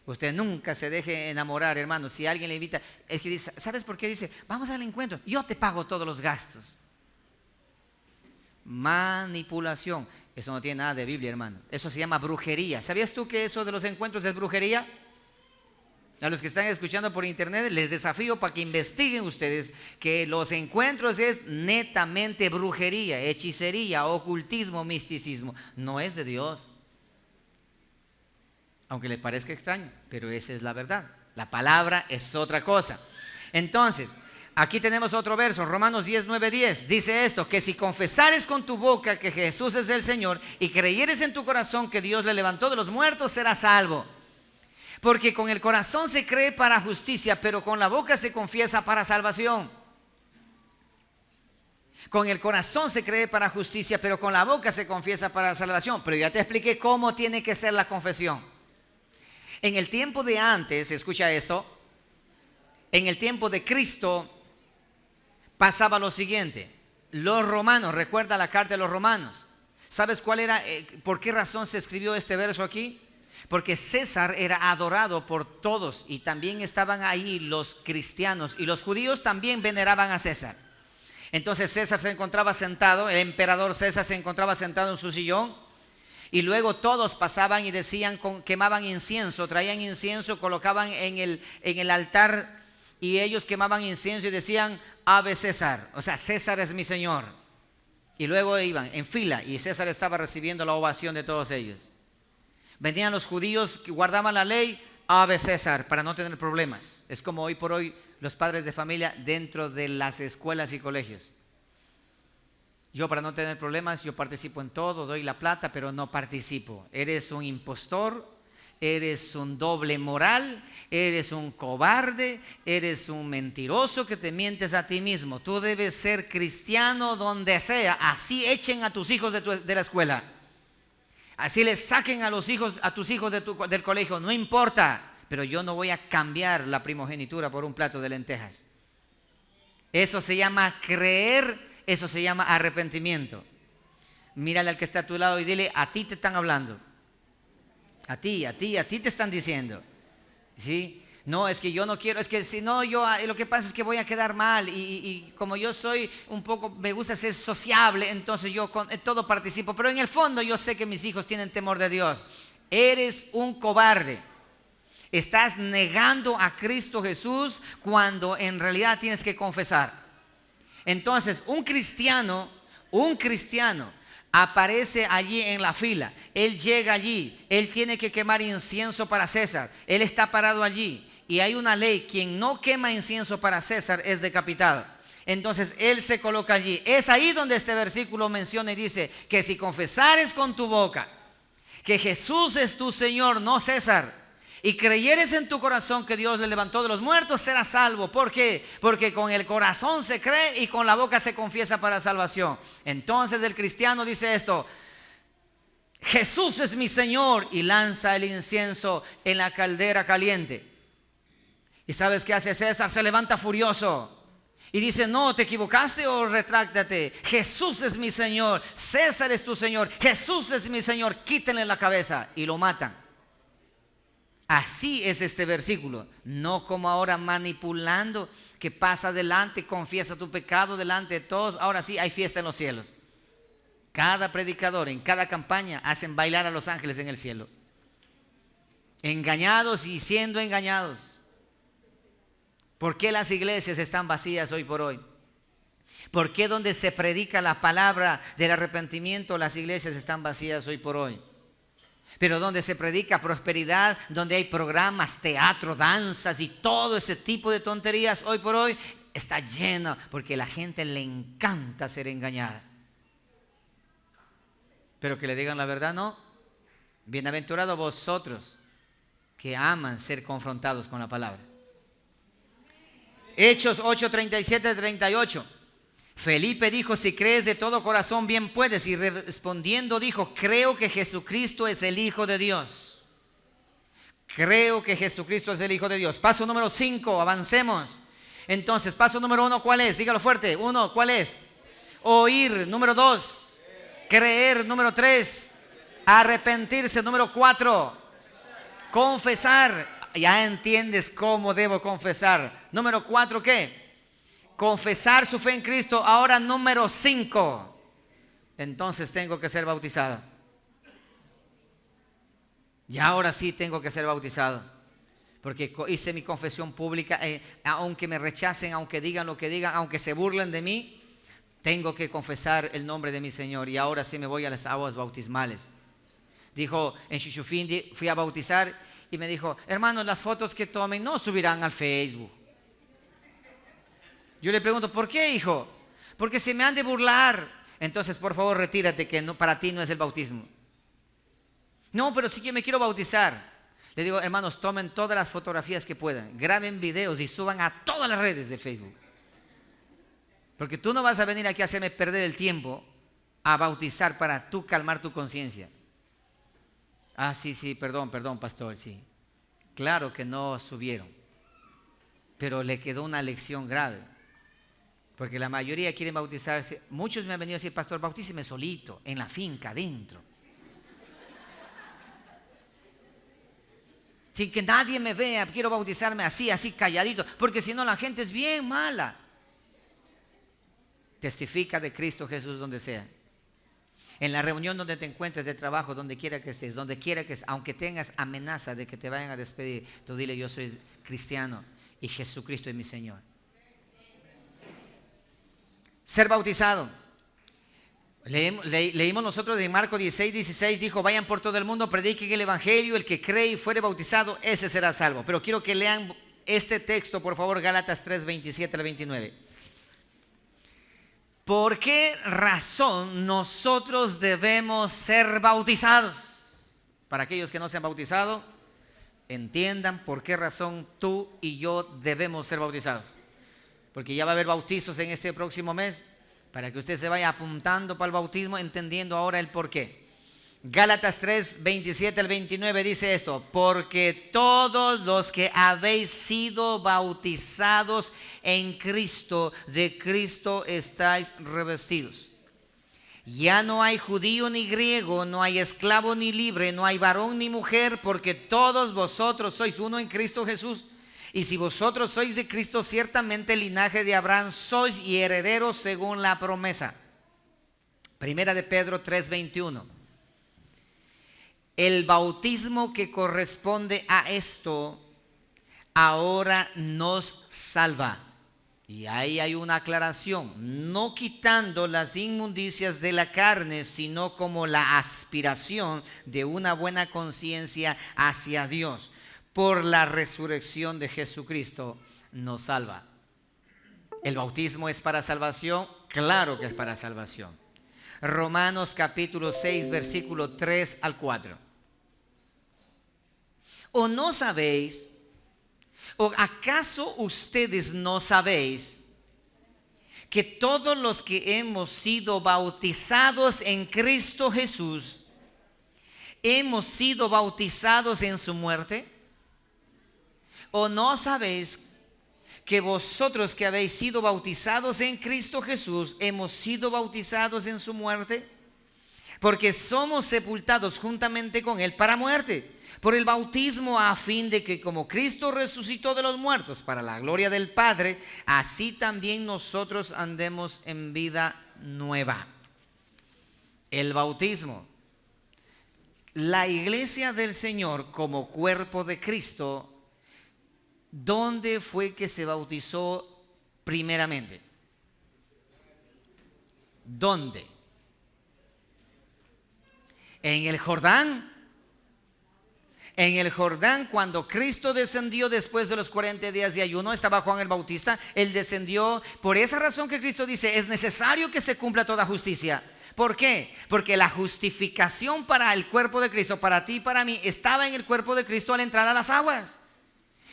Usted nunca se deje enamorar, hermano. Si alguien le invita, es que dice: ¿sabes por qué? Dice: vamos al encuentro, yo te pago todos los gastos. Manipulación. Eso no tiene nada de Biblia, hermano. Eso se llama brujería. ¿Sabías tú que eso de los encuentros es brujería? A los que están escuchando por internet, les desafío para que investiguen ustedes que los encuentros es netamente brujería, hechicería, ocultismo, misticismo. No es de Dios. aunque les parezca extraño, pero esa es la verdad. La palabra es otra cosa. Entonces, aquí tenemos otro verso, Romanos 10, 9, 10. Dice esto, que si confesares con tu boca que Jesús es el Señor y creyeres en tu corazón que Dios le levantó de los muertos, serás salvo. Porque con el corazón se cree para justicia, pero con la boca se confiesa para salvación. Con el corazón se cree para justicia, pero con la boca se confiesa para salvación. Pero ya te expliqué cómo tiene que ser la confesión. En el tiempo de antes, escucha esto, en el tiempo de Cristo pasaba lo siguiente. Los romanos, recuerda la carta de los romanos. ¿Sabes cuál era, por qué razón se escribió este verso aquí? Porque César era adorado por todos y también estaban ahí los cristianos y los judíos también veneraban a César. Entonces César se encontraba sentado, el emperador César se encontraba sentado en su sillón y luego todos pasaban y decían, quemaban incienso, traían incienso, colocaban en el altar y ellos quemaban incienso y decían, Ave César, o sea, César es mi Señor. Y luego iban en fila y César estaba recibiendo la ovación de todos ellos. Venían los judíos que guardaban la ley, Ave César, para no tener problemas. Es como hoy por hoy los padres de familia dentro de las escuelas y colegios. Yo para no tener problemas, yo participo en todo, doy la plata, pero no participo. Eres un impostor, eres un doble moral, eres un cobarde, eres un mentiroso que te mientes a ti mismo. Tú debes ser cristiano donde sea, así echen a tus hijos de la escuela. Así les saquen a tus hijos del colegio, no importa, pero yo no voy a cambiar la primogenitura por un plato de lentejas. Eso se llama creer, eso se llama arrepentimiento. Mírale al que está a tu lado y dile, a ti te están hablando. A ti te están diciendo. ¿Sí? No, es que yo no quiero, es que si no, lo que pasa es que voy a quedar mal y como yo soy un poco, me gusta ser sociable, entonces yo en todo participo, pero en el fondo yo sé que mis hijos tienen temor de Dios. Eres un cobarde. Estás negando a Cristo Jesús cuando en realidad tienes que confesar. Entonces, un cristiano aparece allí en la fila, él llega allí, él tiene que quemar incienso para César, él está parado allí y hay una ley, quien no quema incienso para César es decapitado. Entonces él se coloca allí, es ahí donde este versículo menciona y dice que si confesares con tu boca que Jesús es tu Señor, no César, y creyeres en tu corazón que Dios le levantó de los muertos, serás salvo. ¿Por qué? Porque con el corazón se cree y con la boca se confiesa para salvación. Entonces el cristiano dice esto, Jesús es mi Señor, y lanza el incienso en la caldera caliente. ¿Y sabes qué hace César? Se levanta furioso y dice, no, ¿te equivocaste o retráctate? Jesús es mi Señor, César es tu Señor, Jesús es mi Señor, quítenle la cabeza, y lo matan. Así es este versículo, no como ahora manipulando, que pasa adelante, confiesa tu pecado delante de todos, ahora sí hay fiesta en los cielos. Cada predicador en cada campaña hacen bailar a los ángeles en el cielo, engañados y siendo engañados. ¿Por qué las iglesias están vacías hoy por hoy? ¿Por qué donde se predica la palabra del arrepentimiento las iglesias están vacías hoy por hoy? Pero donde se predica prosperidad, donde hay programas, teatro, danzas y todo ese tipo de tonterías, hoy por hoy está lleno, porque a la gente le encanta ser engañada. Pero que le digan la verdad, no. Bienaventurados vosotros que aman ser confrontados con la palabra. Hechos 8:37-38. Felipe dijo, si crees de todo corazón bien puedes, y respondiendo dijo, creo que Jesucristo es el Hijo de Dios. Creo que Jesucristo es el Hijo de Dios. Paso número 5, avancemos. Entonces, paso número 1, ¿cuál es? Dígalo fuerte. 1, ¿cuál es? Oír. Número 2, creer. Número 3, arrepentirse. Número 4, confesar. Ya entiendes cómo debo confesar. Número 4, ¿qué? Confesar su fe en Cristo. Ahora número 5, entonces tengo que ser bautizado. Ya ahora sí tengo que ser bautizado, porque hice mi confesión pública, aunque me rechacen, aunque digan lo que digan, aunque se burlen de mí, tengo que confesar el nombre de mi Señor, y ahora sí me voy a las aguas bautismales. Dijo, en Shushufindi fui a bautizar y me dijo, hermanos, las fotos que tomen no subirán al Facebook. Yo le pregunto, ¿por qué, hijo? Porque se me han de burlar. Entonces, por favor, retírate, que no, para ti no es el bautismo. No, pero sí que me quiero bautizar. Le digo, hermanos, tomen todas las fotografías que puedan, graben videos y suban a todas las redes del Facebook. Porque tú no vas a venir aquí a hacerme perder el tiempo a bautizar para tú calmar tu conciencia. Ah, sí, perdón, pastor, sí. Claro que no subieron, pero le quedó una lección grave. Porque la mayoría quieren bautizarse. Muchos me han venido a decir, pastor, bautíceme solito, en la finca, adentro. Sin que nadie me vea, quiero bautizarme así calladito, porque si no la gente es bien mala. Testifica de Cristo Jesús donde sea. En la reunión donde te encuentres de trabajo, donde quiera que estés, aunque tengas amenaza de que te vayan a despedir, tú dile, yo soy cristiano y Jesucristo es mi Señor. Ser bautizado. Leímos nosotros de Marcos 16, dijo, vayan por todo el mundo, prediquen el evangelio, el que cree y fuere bautizado, ese será salvo. Pero quiero que lean este texto, por favor, Gálatas 3, 27 al 29. ¿Por qué razón nosotros debemos ser bautizados? Para aquellos que no se han bautizado, entiendan por qué razón tú y yo debemos ser bautizados. Porque ya va a haber bautizos en este próximo mes, para que usted se vaya apuntando para el bautismo, entendiendo ahora el por qué. Gálatas 3, 27 al 29 dice esto: porque todos los que habéis sido bautizados en Cristo, de Cristo estáis revestidos. Ya no hay judío ni griego, no hay esclavo ni libre, no hay varón ni mujer, porque todos vosotros sois uno en Cristo Jesús. Y si vosotros sois de Cristo, ciertamente el linaje de Abraham sois y herederos según la promesa. Primera de Pedro 3:21. El bautismo que corresponde a esto ahora nos salva. Y ahí hay una aclaración, no quitando las inmundicias de la carne, sino como la aspiración de una buena conciencia hacia Dios. Por la resurrección de Jesucristo nos salva. ¿El bautismo es para salvación? Claro que es para salvación. Romanos capítulo 6, versículo 3 al 4. ¿O no sabéis? ¿O acaso ustedes no sabéis que todos los que hemos sido bautizados en Cristo Jesús, hemos sido bautizados en su muerte? ¿O no sabéis que vosotros que habéis sido bautizados en Cristo Jesús, hemos sido bautizados en su muerte? Porque somos sepultados juntamente con Él para muerte, por el bautismo, a fin de que como Cristo resucitó de los muertos para la gloria del Padre, así también nosotros andemos en vida nueva. El bautismo. La iglesia del Señor como cuerpo de Cristo, ¿dónde fue que se bautizó primeramente? ¿Dónde? En el Jordán. En el Jordán, cuando Cristo descendió después de los 40 días de ayuno, estaba Juan el Bautista, él descendió. Por esa razón que Cristo dice, es necesario que se cumpla toda justicia. ¿Por qué? Porque la justificación para el cuerpo de Cristo, para ti y para mí, estaba en el cuerpo de Cristo al entrar a las aguas.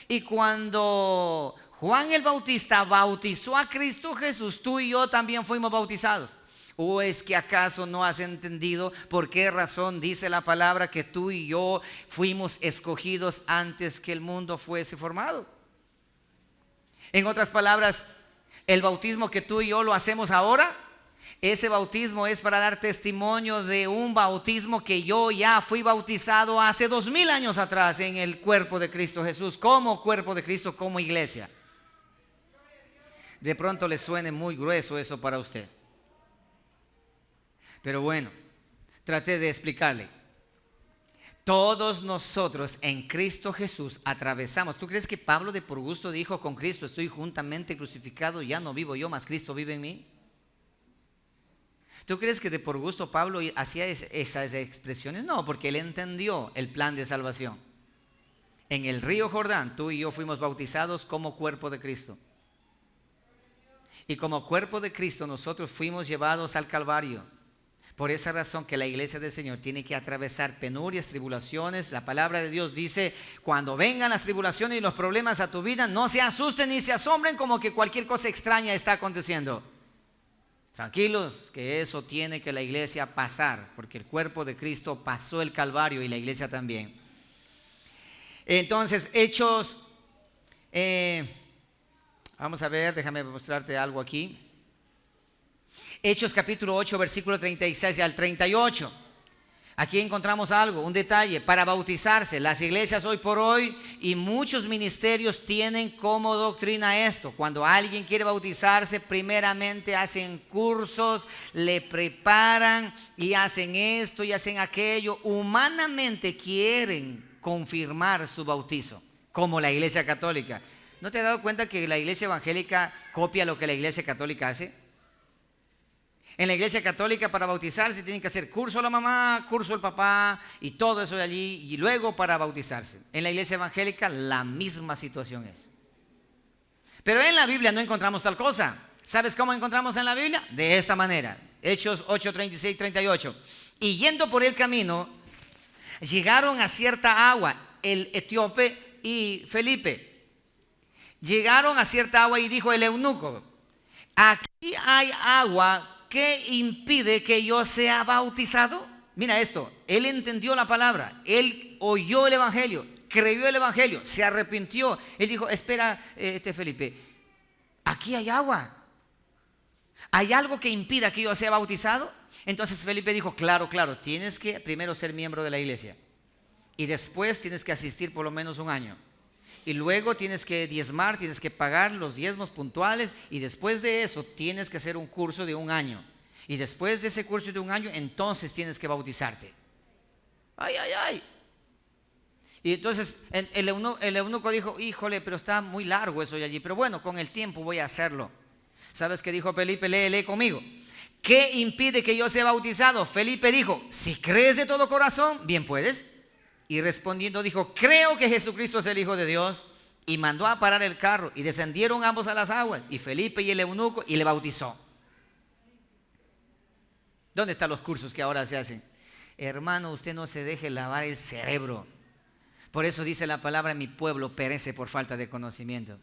Y cuando Juan el Bautista bautizó a Cristo Jesús, tú y yo también fuimos bautizados. ¿O es que acaso no has entendido por qué razón dice la palabra que tú y yo fuimos escogidos antes que el mundo fuese formado? En otras palabras, el bautismo que tú y yo lo hacemos ahora, ese bautismo es para dar testimonio de un bautismo que yo ya fui bautizado hace 2000 años atrás en el cuerpo de Cristo Jesús, como cuerpo de Cristo, como iglesia. De pronto le suene muy grueso eso para usted. Pero bueno, traté de explicarle. Todos nosotros en Cristo Jesús atravesamos. ¿Tú crees que Pablo de por gusto dijo, con Cristo estoy juntamente crucificado, ya no vivo yo, mas Cristo vive en mí? ¿Tú crees que de por gusto Pablo hacía esas expresiones? No, porque él entendió el plan de salvación. En el río Jordán, tú y yo fuimos bautizados como cuerpo de Cristo. Y como cuerpo de Cristo nosotros fuimos llevados al Calvario. Por esa razón que la iglesia del Señor tiene que atravesar penurias, tribulaciones. La palabra de Dios dice, cuando vengan las tribulaciones y los problemas a tu vida, no se asusten ni se asombren como que cualquier cosa extraña está aconteciendo. Tranquilos, que eso tiene que la iglesia pasar, porque el cuerpo de Cristo pasó el Calvario y la iglesia también. Entonces, Hechos, vamos a ver, déjame mostrarte algo aquí. Hechos capítulo 8, versículo 36 al 38. Aquí encontramos algo, un detalle, para bautizarse. Las iglesias hoy por hoy y muchos ministerios tienen como doctrina esto. Cuando alguien quiere bautizarse, primeramente hacen cursos, le preparan y hacen esto y hacen aquello. Humanamente quieren confirmar su bautizo, como la iglesia católica. ¿No te has dado cuenta que la iglesia evangélica copia lo que la iglesia católica hace? En la iglesia católica para bautizarse tienen que hacer curso la mamá, curso el papá y todo eso de allí y luego para bautizarse. En la iglesia evangélica la misma situación es. Pero en la Biblia no encontramos tal cosa. ¿Sabes cómo encontramos en la Biblia? De esta manera. Hechos 8, 36, 38. Y yendo por el camino, llegaron a cierta agua, el etíope y Felipe. Llegaron a cierta agua y dijo el eunuco, aquí hay agua. ¿Qué impide que yo sea bautizado? Mira esto, él entendió la palabra, él oyó el evangelio, creyó el evangelio, se arrepintió. Él dijo, espera, Felipe, aquí hay agua. ¿Hay algo que impida que yo sea bautizado? Entonces Felipe dijo, claro, tienes que primero ser miembro de la iglesia y después tienes que asistir por lo menos un año. Y luego tienes que diezmar, tienes que pagar los diezmos puntuales y después de eso tienes que hacer un curso de un año. Y después de ese curso de un año, entonces tienes que bautizarte. ¡Ay! Y entonces el eunuco dijo, híjole, pero está muy largo eso de allí. Pero bueno, con el tiempo voy a hacerlo. ¿Sabes qué dijo Felipe? Lee conmigo. ¿Qué impide que yo sea bautizado? Felipe dijo, si crees de todo corazón, bien puedes. Y respondiendo dijo, creo que Jesucristo es el Hijo de Dios. Y mandó a parar el carro y descendieron ambos a las aguas. Y Felipe y el eunuco y le bautizó. ¿Dónde están los cursos que ahora se hacen? Hermano, usted no se deje lavar el cerebro. Por eso dice la palabra, mi pueblo perece por falta de conocimiento.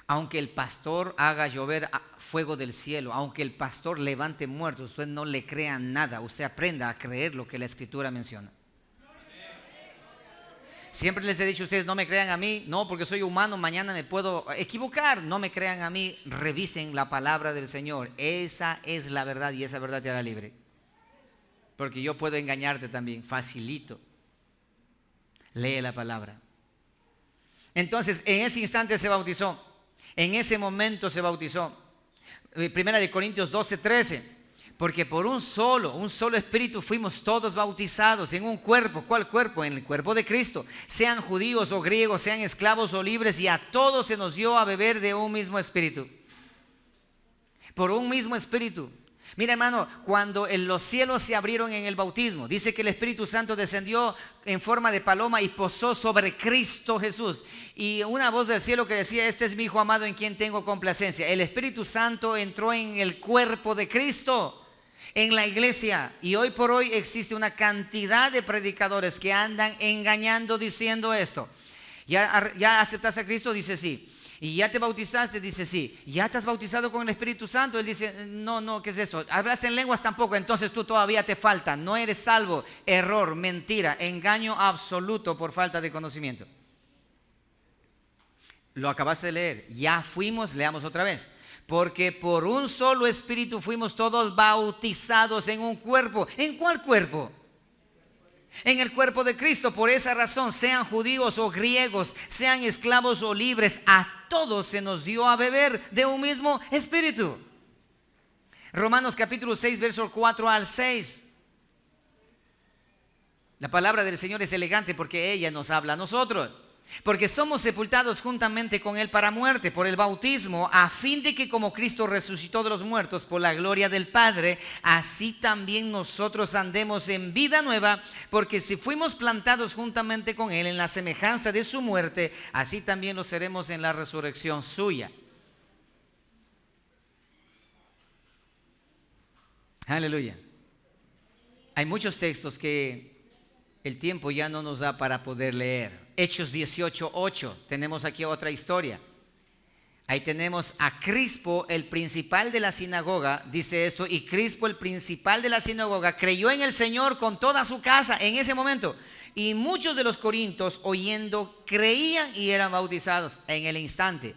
Aunque el pastor haga llover fuego del cielo, aunque el pastor levante muertos, usted no le crea nada. Usted aprenda a creer lo que la Escritura menciona. Siempre les he dicho a ustedes, no me crean a mí, no, porque soy humano, mañana me puedo equivocar. No me crean a mí, revisen la palabra del Señor. Esa es la verdad y esa verdad te hará libre. Porque yo puedo engañarte también, facilito. Lee la palabra. Entonces, en ese instante se bautizó. En ese momento se bautizó. Primera de Corintios 12, 13. Porque por un solo espíritu fuimos todos bautizados en un cuerpo. ¿Cuál cuerpo? En el cuerpo de Cristo. Sean judíos o griegos, sean esclavos o libres, y a todos se nos dio a beber de un mismo espíritu. Por un mismo espíritu. Mira, hermano, cuando los cielos se abrieron en el bautismo, dice que el Espíritu Santo descendió en forma de paloma y posó sobre Cristo Jesús. Y una voz del cielo que decía, este es mi Hijo amado en quien tengo complacencia. El Espíritu Santo entró en el cuerpo de Cristo, en la iglesia. Y hoy por hoy existe una cantidad de predicadores que andan engañando diciendo esto. ¿Ya aceptaste a Cristo? Dice sí. ¿Y ya te bautizaste? Dice sí. ¿Ya te has bautizado con el Espíritu Santo? Él dice no, ¿qué es eso? ¿Hablaste en lenguas? Tampoco. Entonces tú todavía te falta. No eres salvo. Error, mentira, engaño absoluto por falta de conocimiento. Lo acabaste de leer. Ya fuimos, leamos otra vez. Porque por un solo espíritu fuimos todos bautizados en un cuerpo. ¿En cuál cuerpo? En el cuerpo de Cristo. Por esa razón, sean judíos o griegos, sean esclavos o libres, a todos se nos dio a beber de un mismo espíritu. Romanos capítulo 6, versos 4 al 6. La palabra del Señor es elegante porque ella nos habla a nosotros. Porque somos sepultados juntamente con Él para muerte por el bautismo, a fin de que como Cristo resucitó de los muertos por la gloria del Padre, así también nosotros andemos en vida nueva, porque si fuimos plantados juntamente con Él en la semejanza de su muerte, así también lo seremos en la resurrección suya. Aleluya. Hay muchos textos que el tiempo ya no nos da para poder leer. Hechos 18:8, tenemos aquí otra historia. Ahí tenemos a Crispo, el principal de la sinagoga, dice esto, y Crispo, el principal de la sinagoga, creyó en el Señor con toda su casa en ese momento. Y muchos de los corintios, oyendo, creían y eran bautizados en el instante.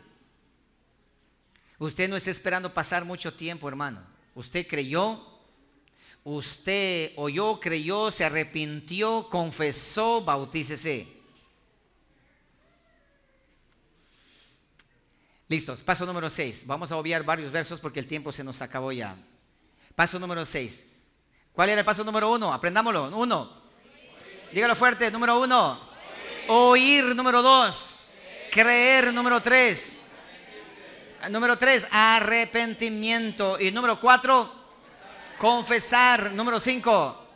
Usted no está esperando pasar mucho tiempo, hermano. Usted creyó. Usted oyó, creyó, se arrepintió, confesó, bautícese. Listos, paso número 6. Vamos a obviar varios versos porque el tiempo se nos acabó ya. Paso número 6. ¿Cuál era el paso número 1? Aprendámoslo. 1. Dígalo fuerte. Número 1. Oír. Número 2. Creer. Número 3. Número 3. Arrepentimiento. Y número 4. Confesar. Número 5,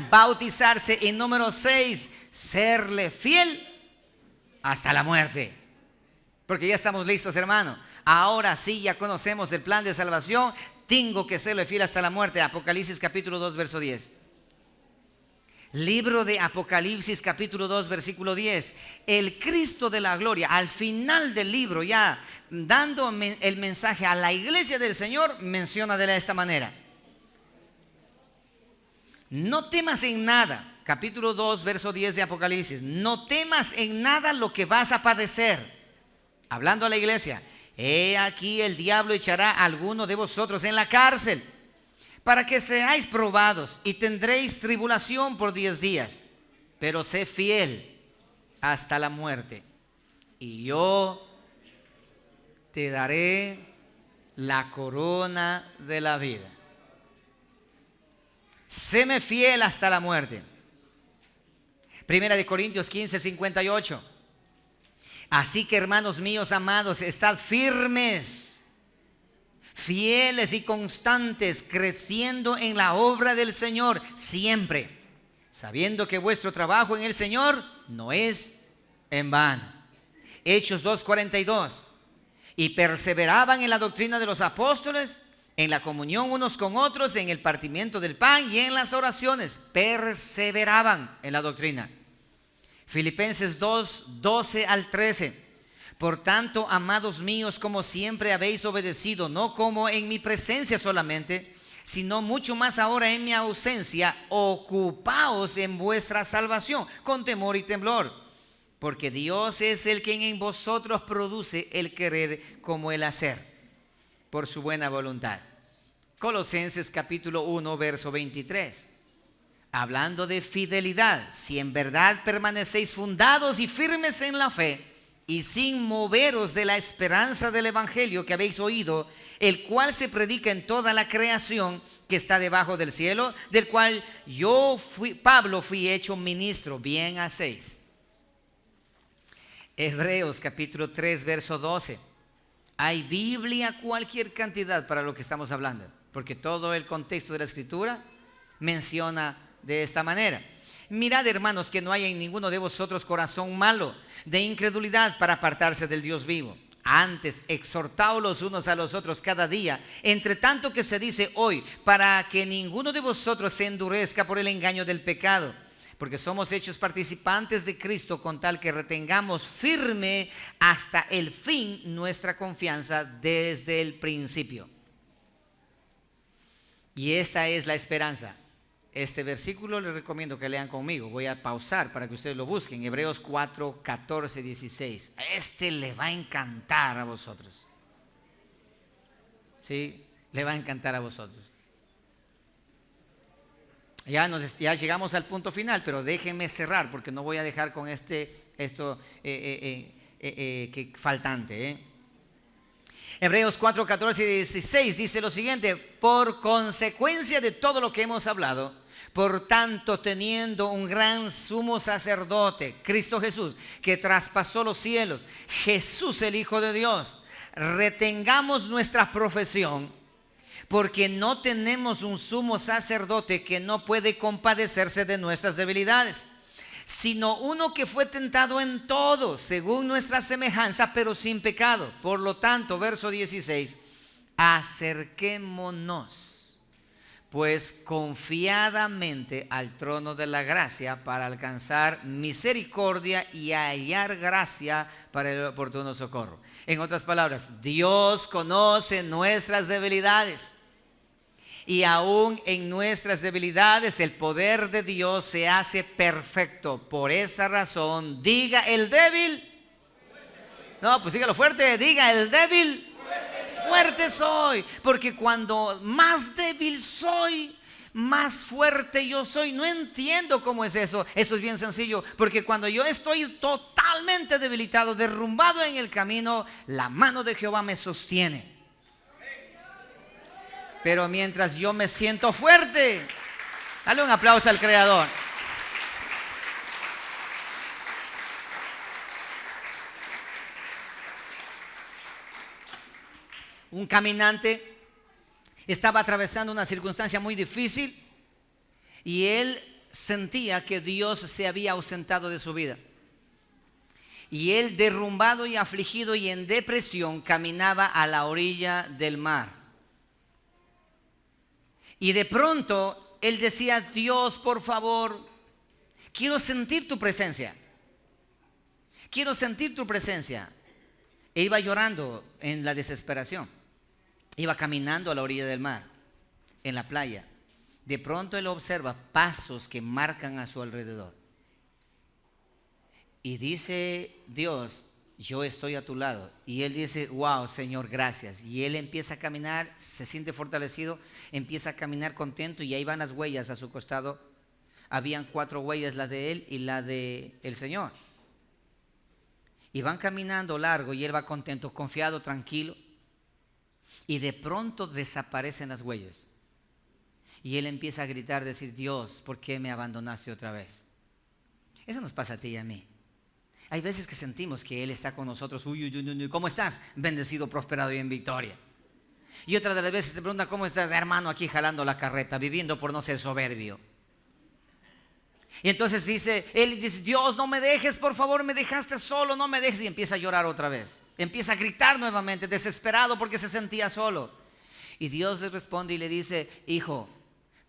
bautizarse. Y número 6, serle fiel hasta la muerte. Porque ya estamos listos, hermano. Ahora sí, ya conocemos el plan de salvación. Tengo que serle fiel hasta la muerte. Apocalipsis capítulo 2, verso 10. Libro de Apocalipsis capítulo 2, versículo 10. El Cristo de la gloria, al final del libro, ya dando el mensaje a la iglesia del Señor, menciona de esta manera: no temas en nada, capítulo 2, verso 10 de Apocalipsis. No temas en nada lo que vas a padecer. Hablando a la iglesia: he aquí el diablo echará a alguno de vosotros en la cárcel, para que seáis probados, y tendréis tribulación por 10 días. Pero sé fiel hasta la muerte, y yo te daré la corona de la vida. Séme fiel hasta la muerte. Primera de Corintios 15, 58. Así que, hermanos míos amados, estad firmes, fieles y constantes, creciendo en la obra del Señor siempre, sabiendo que vuestro trabajo en el Señor no es en vano. Hechos 2:42. Y perseveraban en la doctrina de los apóstoles, en la comunión unos con otros, en el partimiento del pan y en las oraciones. Perseveraban en la doctrina. Filipenses 2, 12 al 13. Por tanto, amados míos, como siempre habéis obedecido, no como en mi presencia solamente, sino mucho más ahora en mi ausencia, ocupaos en vuestra salvación con temor y temblor, porque Dios es el quien en vosotros produce el querer como el hacer, por su buena voluntad. Colosenses capítulo 1, verso 23. Hablando de fidelidad: si en verdad permanecéis fundados y firmes en la fe, y sin moveros de la esperanza del evangelio que habéis oído, el cual se predica en toda la creación que está debajo del cielo, del cual yo Pablo fui hecho ministro. Bien hacéis. Hebreos capítulo 3, verso 12. Hay Biblia cualquier cantidad para lo que estamos hablando, porque todo el contexto de la escritura menciona de esta manera: mirad, hermanos, que no haya en ninguno de vosotros corazón malo de incredulidad para apartarse del Dios vivo. Antes, exhortaos los unos a los otros cada día, entre tanto que se dice hoy, para que ninguno de vosotros se endurezca por el engaño del pecado. Porque somos hechos participantes de Cristo, con tal que retengamos firme hasta el fin nuestra confianza desde el principio. Y esta es la esperanza. Este versículo les recomiendo que lean conmigo. Voy a pausar para que ustedes lo busquen. Hebreos 4, 14, 16. Este le va a encantar a vosotros. Sí, le va a encantar a vosotros. Ya llegamos al punto final, pero déjenme cerrar, porque no voy a dejar con esto que faltante. Hebreos 4, 14 y 16 dice lo siguiente: por consecuencia de todo lo que hemos hablado, por tanto, teniendo un gran sumo sacerdote, Cristo Jesús, que traspasó los cielos, Jesús el Hijo de Dios, retengamos nuestra profesión, porque no tenemos un sumo sacerdote que no puede compadecerse de nuestras debilidades, sino uno que fue tentado en todo, según nuestra semejanza, pero sin pecado. Por lo tanto, verso 16, acerquémonos pues confiadamente al trono de la gracia para alcanzar misericordia y hallar gracia para el oportuno socorro. En otras palabras, Dios conoce nuestras debilidades. Y aún en nuestras debilidades el poder de Dios se hace perfecto. Por esa razón, diga el débil. No, pues dígalo fuerte, diga el débil. Fuerte soy. Porque cuando más débil soy, más fuerte yo soy. No entiendo cómo es eso. Eso es bien sencillo. Porque cuando yo estoy totalmente debilitado, derrumbado en el camino, la mano de Jehová me sostiene. Pero mientras yo me siento fuerte, dale un aplauso al Creador. Un caminante estaba atravesando una circunstancia muy difícil y él sentía que Dios se había ausentado de su vida. Y él, derrumbado y afligido y en depresión, caminaba a la orilla del mar. Y de pronto él decía: Dios, por favor, quiero sentir tu presencia. Quiero sentir tu presencia. E iba llorando en la desesperación. Iba caminando a la orilla del mar, en la playa. De pronto él observa pasos que marcan a su alrededor. Y dice Dios: yo estoy a tu lado. Y él dice: wow, Señor, gracias. Y él empieza a caminar, se siente fortalecido, empieza a caminar contento, y ahí van las huellas a su costado. Habían 4 huellas, la de él y la de el Señor. Y van caminando largo y él va contento, confiado, tranquilo. Y de pronto desaparecen las huellas. Y él empieza a gritar, decir: Dios, ¿por qué me abandonaste otra vez? Eso nos pasa a ti y a mí. Hay veces que sentimos que Él está con nosotros. Uy, ¿cómo estás? Bendecido, prosperado y en victoria. Y otra de las veces te pregunta: ¿cómo estás, hermano? Aquí jalando la carreta, viviendo por no ser soberbio. Y entonces él dice: Dios, no me dejes, por favor, me dejaste solo, no me dejes. Y empieza a llorar otra vez. Empieza a gritar nuevamente, desesperado porque se sentía solo. Y Dios le responde y le dice: hijo,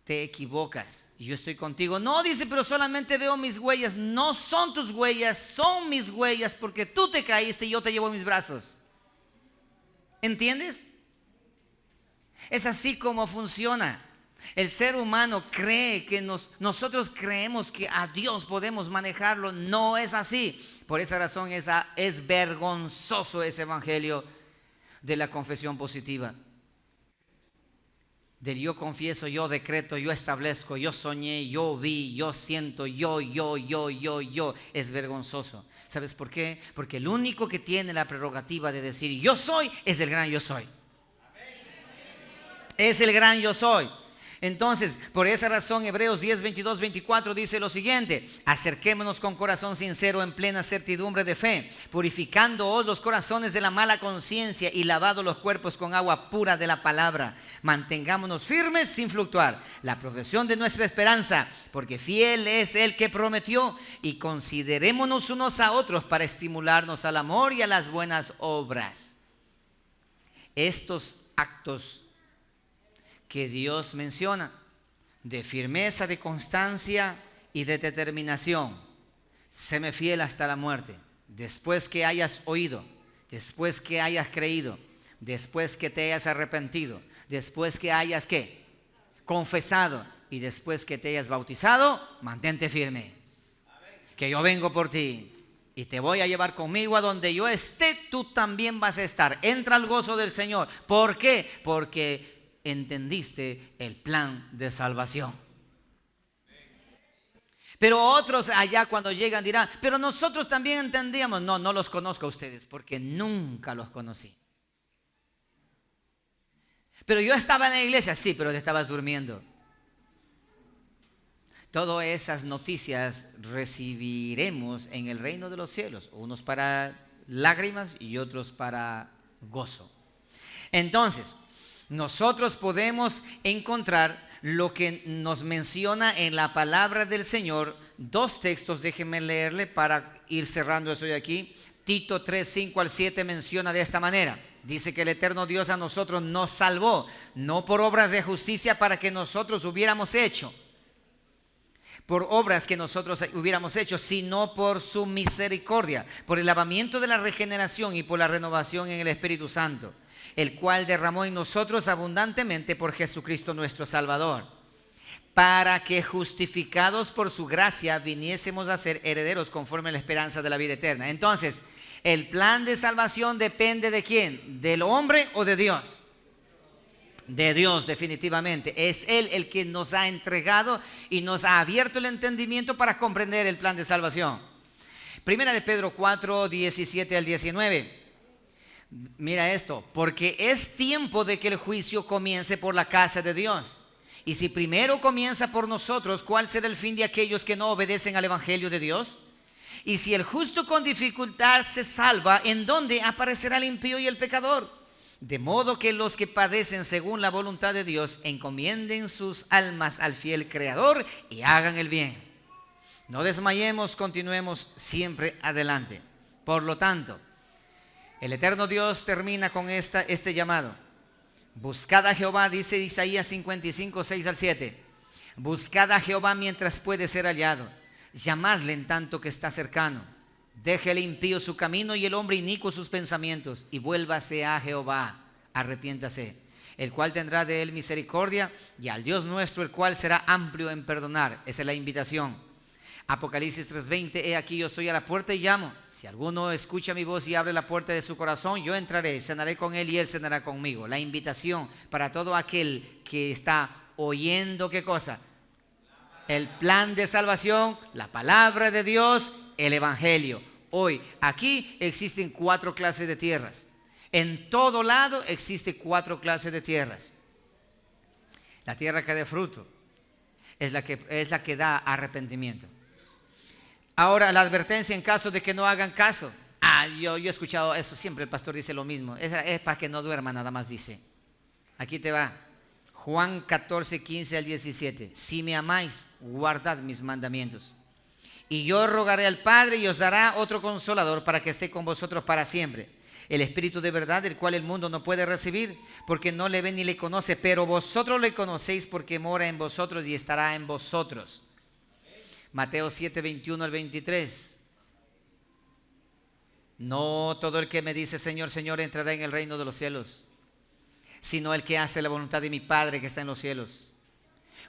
te equivocas, yo estoy contigo. No, dice, pero solamente veo mis huellas. No son tus huellas, son mis huellas, porque tú te caíste y yo te llevo en mis brazos. ¿Entiendes? Es así como funciona. El ser humano cree que nosotros creemos que a Dios podemos manejarlo. No es así. Por esa razón es vergonzoso ese evangelio de la confesión positiva. Del yo confieso, yo decreto, yo establezco, yo soñé, yo vi, yo siento, yo. Es vergonzoso. ¿Sabes por qué? Porque el único que tiene la prerrogativa de decir yo soy es el gran yo soy. Es el gran yo soy. Entonces, por esa razón, Hebreos 10, 22, 24 dice lo siguiente: acerquémonos con corazón sincero en plena certidumbre de fe, purificándoos los corazones de la mala conciencia y lavados los cuerpos con agua pura de la palabra. Mantengámonos firmes sin fluctuar la profesión de nuestra esperanza, porque fiel es el que prometió, y considerémonos unos a otros para estimularnos al amor y a las buenas obras. Estos actos que Dios menciona, de firmeza, de constancia y de determinación. Séme fiel hasta la muerte. Después que hayas oído, después que hayas creído, después que te hayas arrepentido, después que hayas ¿qué? Confesado, y después que te hayas bautizado, mantente firme. Que yo vengo por ti y te voy a llevar conmigo a donde yo esté, tú también vas a estar. Entra al gozo del Señor. ¿Por qué? Porque entendiste el plan de salvación. Pero otros allá cuando llegan dirán: pero nosotros también entendíamos. No los conozco a ustedes, porque nunca los conocí. Pero yo estaba en la iglesia, sí, pero te estabas durmiendo. Todas esas noticias recibiremos en el reino de los cielos, unos para lágrimas y otros para gozo. Entonces, nosotros podemos encontrar lo que nos menciona en la palabra del Señor. Dos textos, déjenme leerle para ir cerrando eso de aquí. Tito 3, 5 al 7 menciona de esta manera. Dice que el eterno Dios a nosotros nos salvó, no por obras de justicia para que nosotros hubiéramos hecho, por obras que nosotros hubiéramos hecho, sino por su misericordia, por el lavamiento de la regeneración y por la renovación en el Espíritu Santo, el cual derramó en nosotros abundantemente por Jesucristo nuestro Salvador, para que justificados por su gracia viniésemos a ser herederos conforme a la esperanza de la vida eterna. Entonces, el plan de salvación depende ¿de quién? ¿Del hombre o de Dios? De Dios, definitivamente. Es Él el que nos ha entregado y nos ha abierto el entendimiento para comprender el plan de salvación. Primera de Pedro 4, 17 al 19. Mira esto, porque es tiempo de que el juicio comience por la casa de Dios. Y si primero comienza por nosotros, ¿cuál será el fin de aquellos que no obedecen al evangelio de Dios? Y si el justo con dificultad se salva, ¿en dónde aparecerá el impío y el pecador? De modo que los que padecen según la voluntad de Dios encomienden sus almas al fiel Creador y hagan el bien. No desmayemos, continuemos siempre adelante. Por lo tanto, el eterno Dios termina con este llamado. Buscad a Jehová, dice Isaías 55, 6 al 7. Buscad a Jehová mientras puede ser hallado. Llamadle en tanto que está cercano. Deje el impío su camino y el hombre inicuo sus pensamientos, y vuélvase a Jehová, arrepiéntase, el cual tendrá de él misericordia, y al Dios nuestro, el cual será amplio en perdonar. Esa es la invitación. Apocalipsis 3:20, he aquí yo estoy a la puerta y llamo. Si alguno escucha mi voz y abre la puerta de su corazón, yo entraré, cenaré con él y él cenará conmigo. La invitación para todo aquel que está oyendo, ¿qué cosa? El plan de salvación, la palabra de Dios, el evangelio. Hoy, aquí existen 4 clases de tierras. En todo lado existen 4 clases de tierras. La tierra que da fruto es la que da arrepentimiento. Ahora, la advertencia en caso de que no hagan caso. Yo he escuchado eso, siempre el pastor dice lo mismo. Es para que no duerma, nada más dice. Aquí te va. Juan 14, 15 al 17. Si me amáis, guardad mis mandamientos. Y yo rogaré al Padre y os dará otro consolador para que esté con vosotros para siempre. El Espíritu de verdad, el cual el mundo no puede recibir, porque no le ve ni le conoce, pero vosotros le conocéis porque mora en vosotros y estará en vosotros. Mateo 7, 21 al 23. No todo el que me dice Señor, Señor entrará en el reino de los cielos, sino el que hace la voluntad de mi Padre que está en los cielos.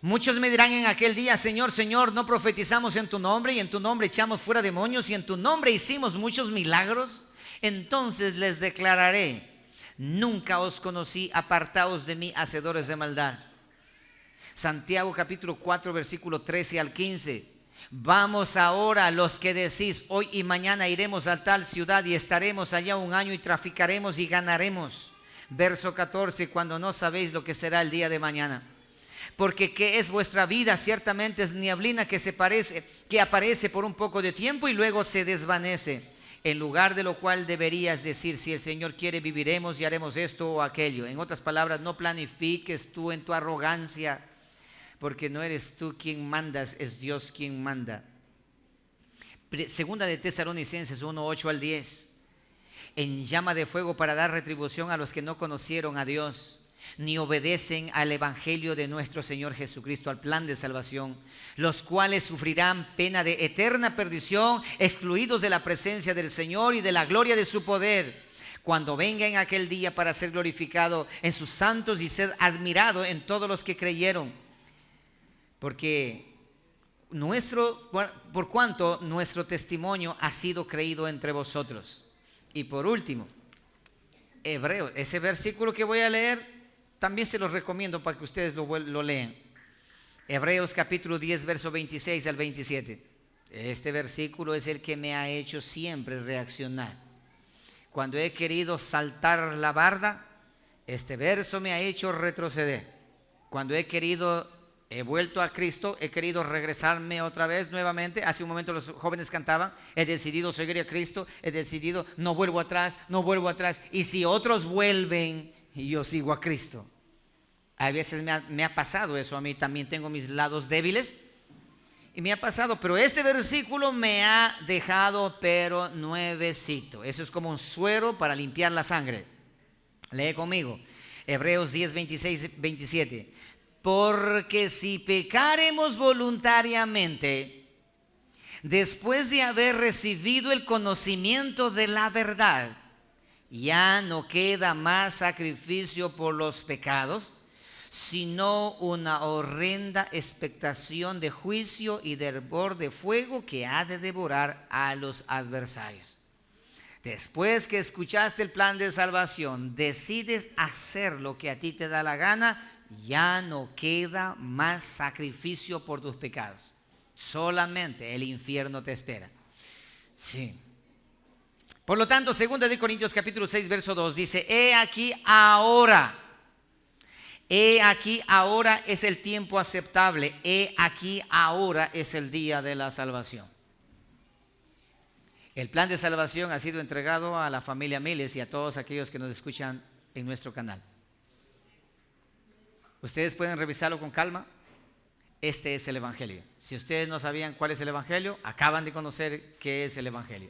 Muchos me dirán en aquel día, Señor, Señor, ¿no profetizamos en tu nombre y en tu nombre echamos fuera demonios y en tu nombre hicimos muchos milagros? Entonces les declararé, nunca os conocí, apartaos de mí, hacedores de maldad. Santiago capítulo 4, versículo 13 al 15. Vamos ahora los que decís, hoy y mañana iremos a tal ciudad y estaremos allá un año y traficaremos y ganaremos. Verso 14, cuando no sabéis lo que será el día de mañana. Porque ¿qué es vuestra vida? Ciertamente es nieblina que aparece por un poco de tiempo y luego se desvanece. En lugar de lo cual deberías decir, si el Señor quiere viviremos y haremos esto o aquello. En otras palabras, no planifiques tú en tu arrogancia, porque no eres tú quien mandas, es Dios quien manda. Segunda de Tesalonicenses 1, 8 al 10. En llama de fuego para dar retribución a los que no conocieron a Dios, ni obedecen al evangelio de nuestro Señor Jesucristo, al plan de salvación, los cuales sufrirán pena de eterna perdición, excluidos de la presencia del Señor y de la gloria de su poder, cuando venga en aquel día para ser glorificado en sus santos y ser admirado en todos los que creyeron. Porque por cuanto nuestro testimonio ha sido creído entre vosotros. Y por último, Hebreos, ese versículo que voy a leer, también se los recomiendo para que ustedes lo lean. Hebreos capítulo 10, verso 26 al 27. Este versículo es el que me ha hecho siempre reaccionar. Cuando he querido saltar la barda, Este verso me ha hecho retroceder. Cuando he vuelto a Cristo, he querido regresarme otra vez nuevamente. Hace un momento los jóvenes cantaban, he decidido seguir a Cristo, he decidido, no vuelvo atrás, no vuelvo atrás. Y si otros vuelven, yo sigo a Cristo. A veces me ha pasado eso a mí, también tengo mis lados débiles. Y me ha pasado, pero este versículo me ha dejado pero nuevecito. Eso es como un suero para limpiar la sangre. Lee conmigo, Hebreos 10, 26, 27. Porque si pecaremos voluntariamente, después de haber recibido el conocimiento de la verdad, ya no queda más sacrificio por los pecados, sino una horrenda expectación de juicio y de hervor de fuego que ha de devorar a los adversarios. Después que escuchaste el plan de salvación, decides hacer lo que a ti te da la gana, ya no queda más sacrificio por tus pecados. Solamente el infierno te espera. Sí. Por lo tanto, 2 de Corintios capítulo 6, verso 2 dice, he aquí ahora es el tiempo aceptable, he aquí ahora es el día de la salvación. El plan de salvación ha sido entregado a la familia Miles y a todos aquellos que nos escuchan en nuestro canal. Ustedes pueden revisarlo con calma. Este es el Evangelio. Si ustedes no sabían cuál es el Evangelio, acaban de conocer qué es el Evangelio.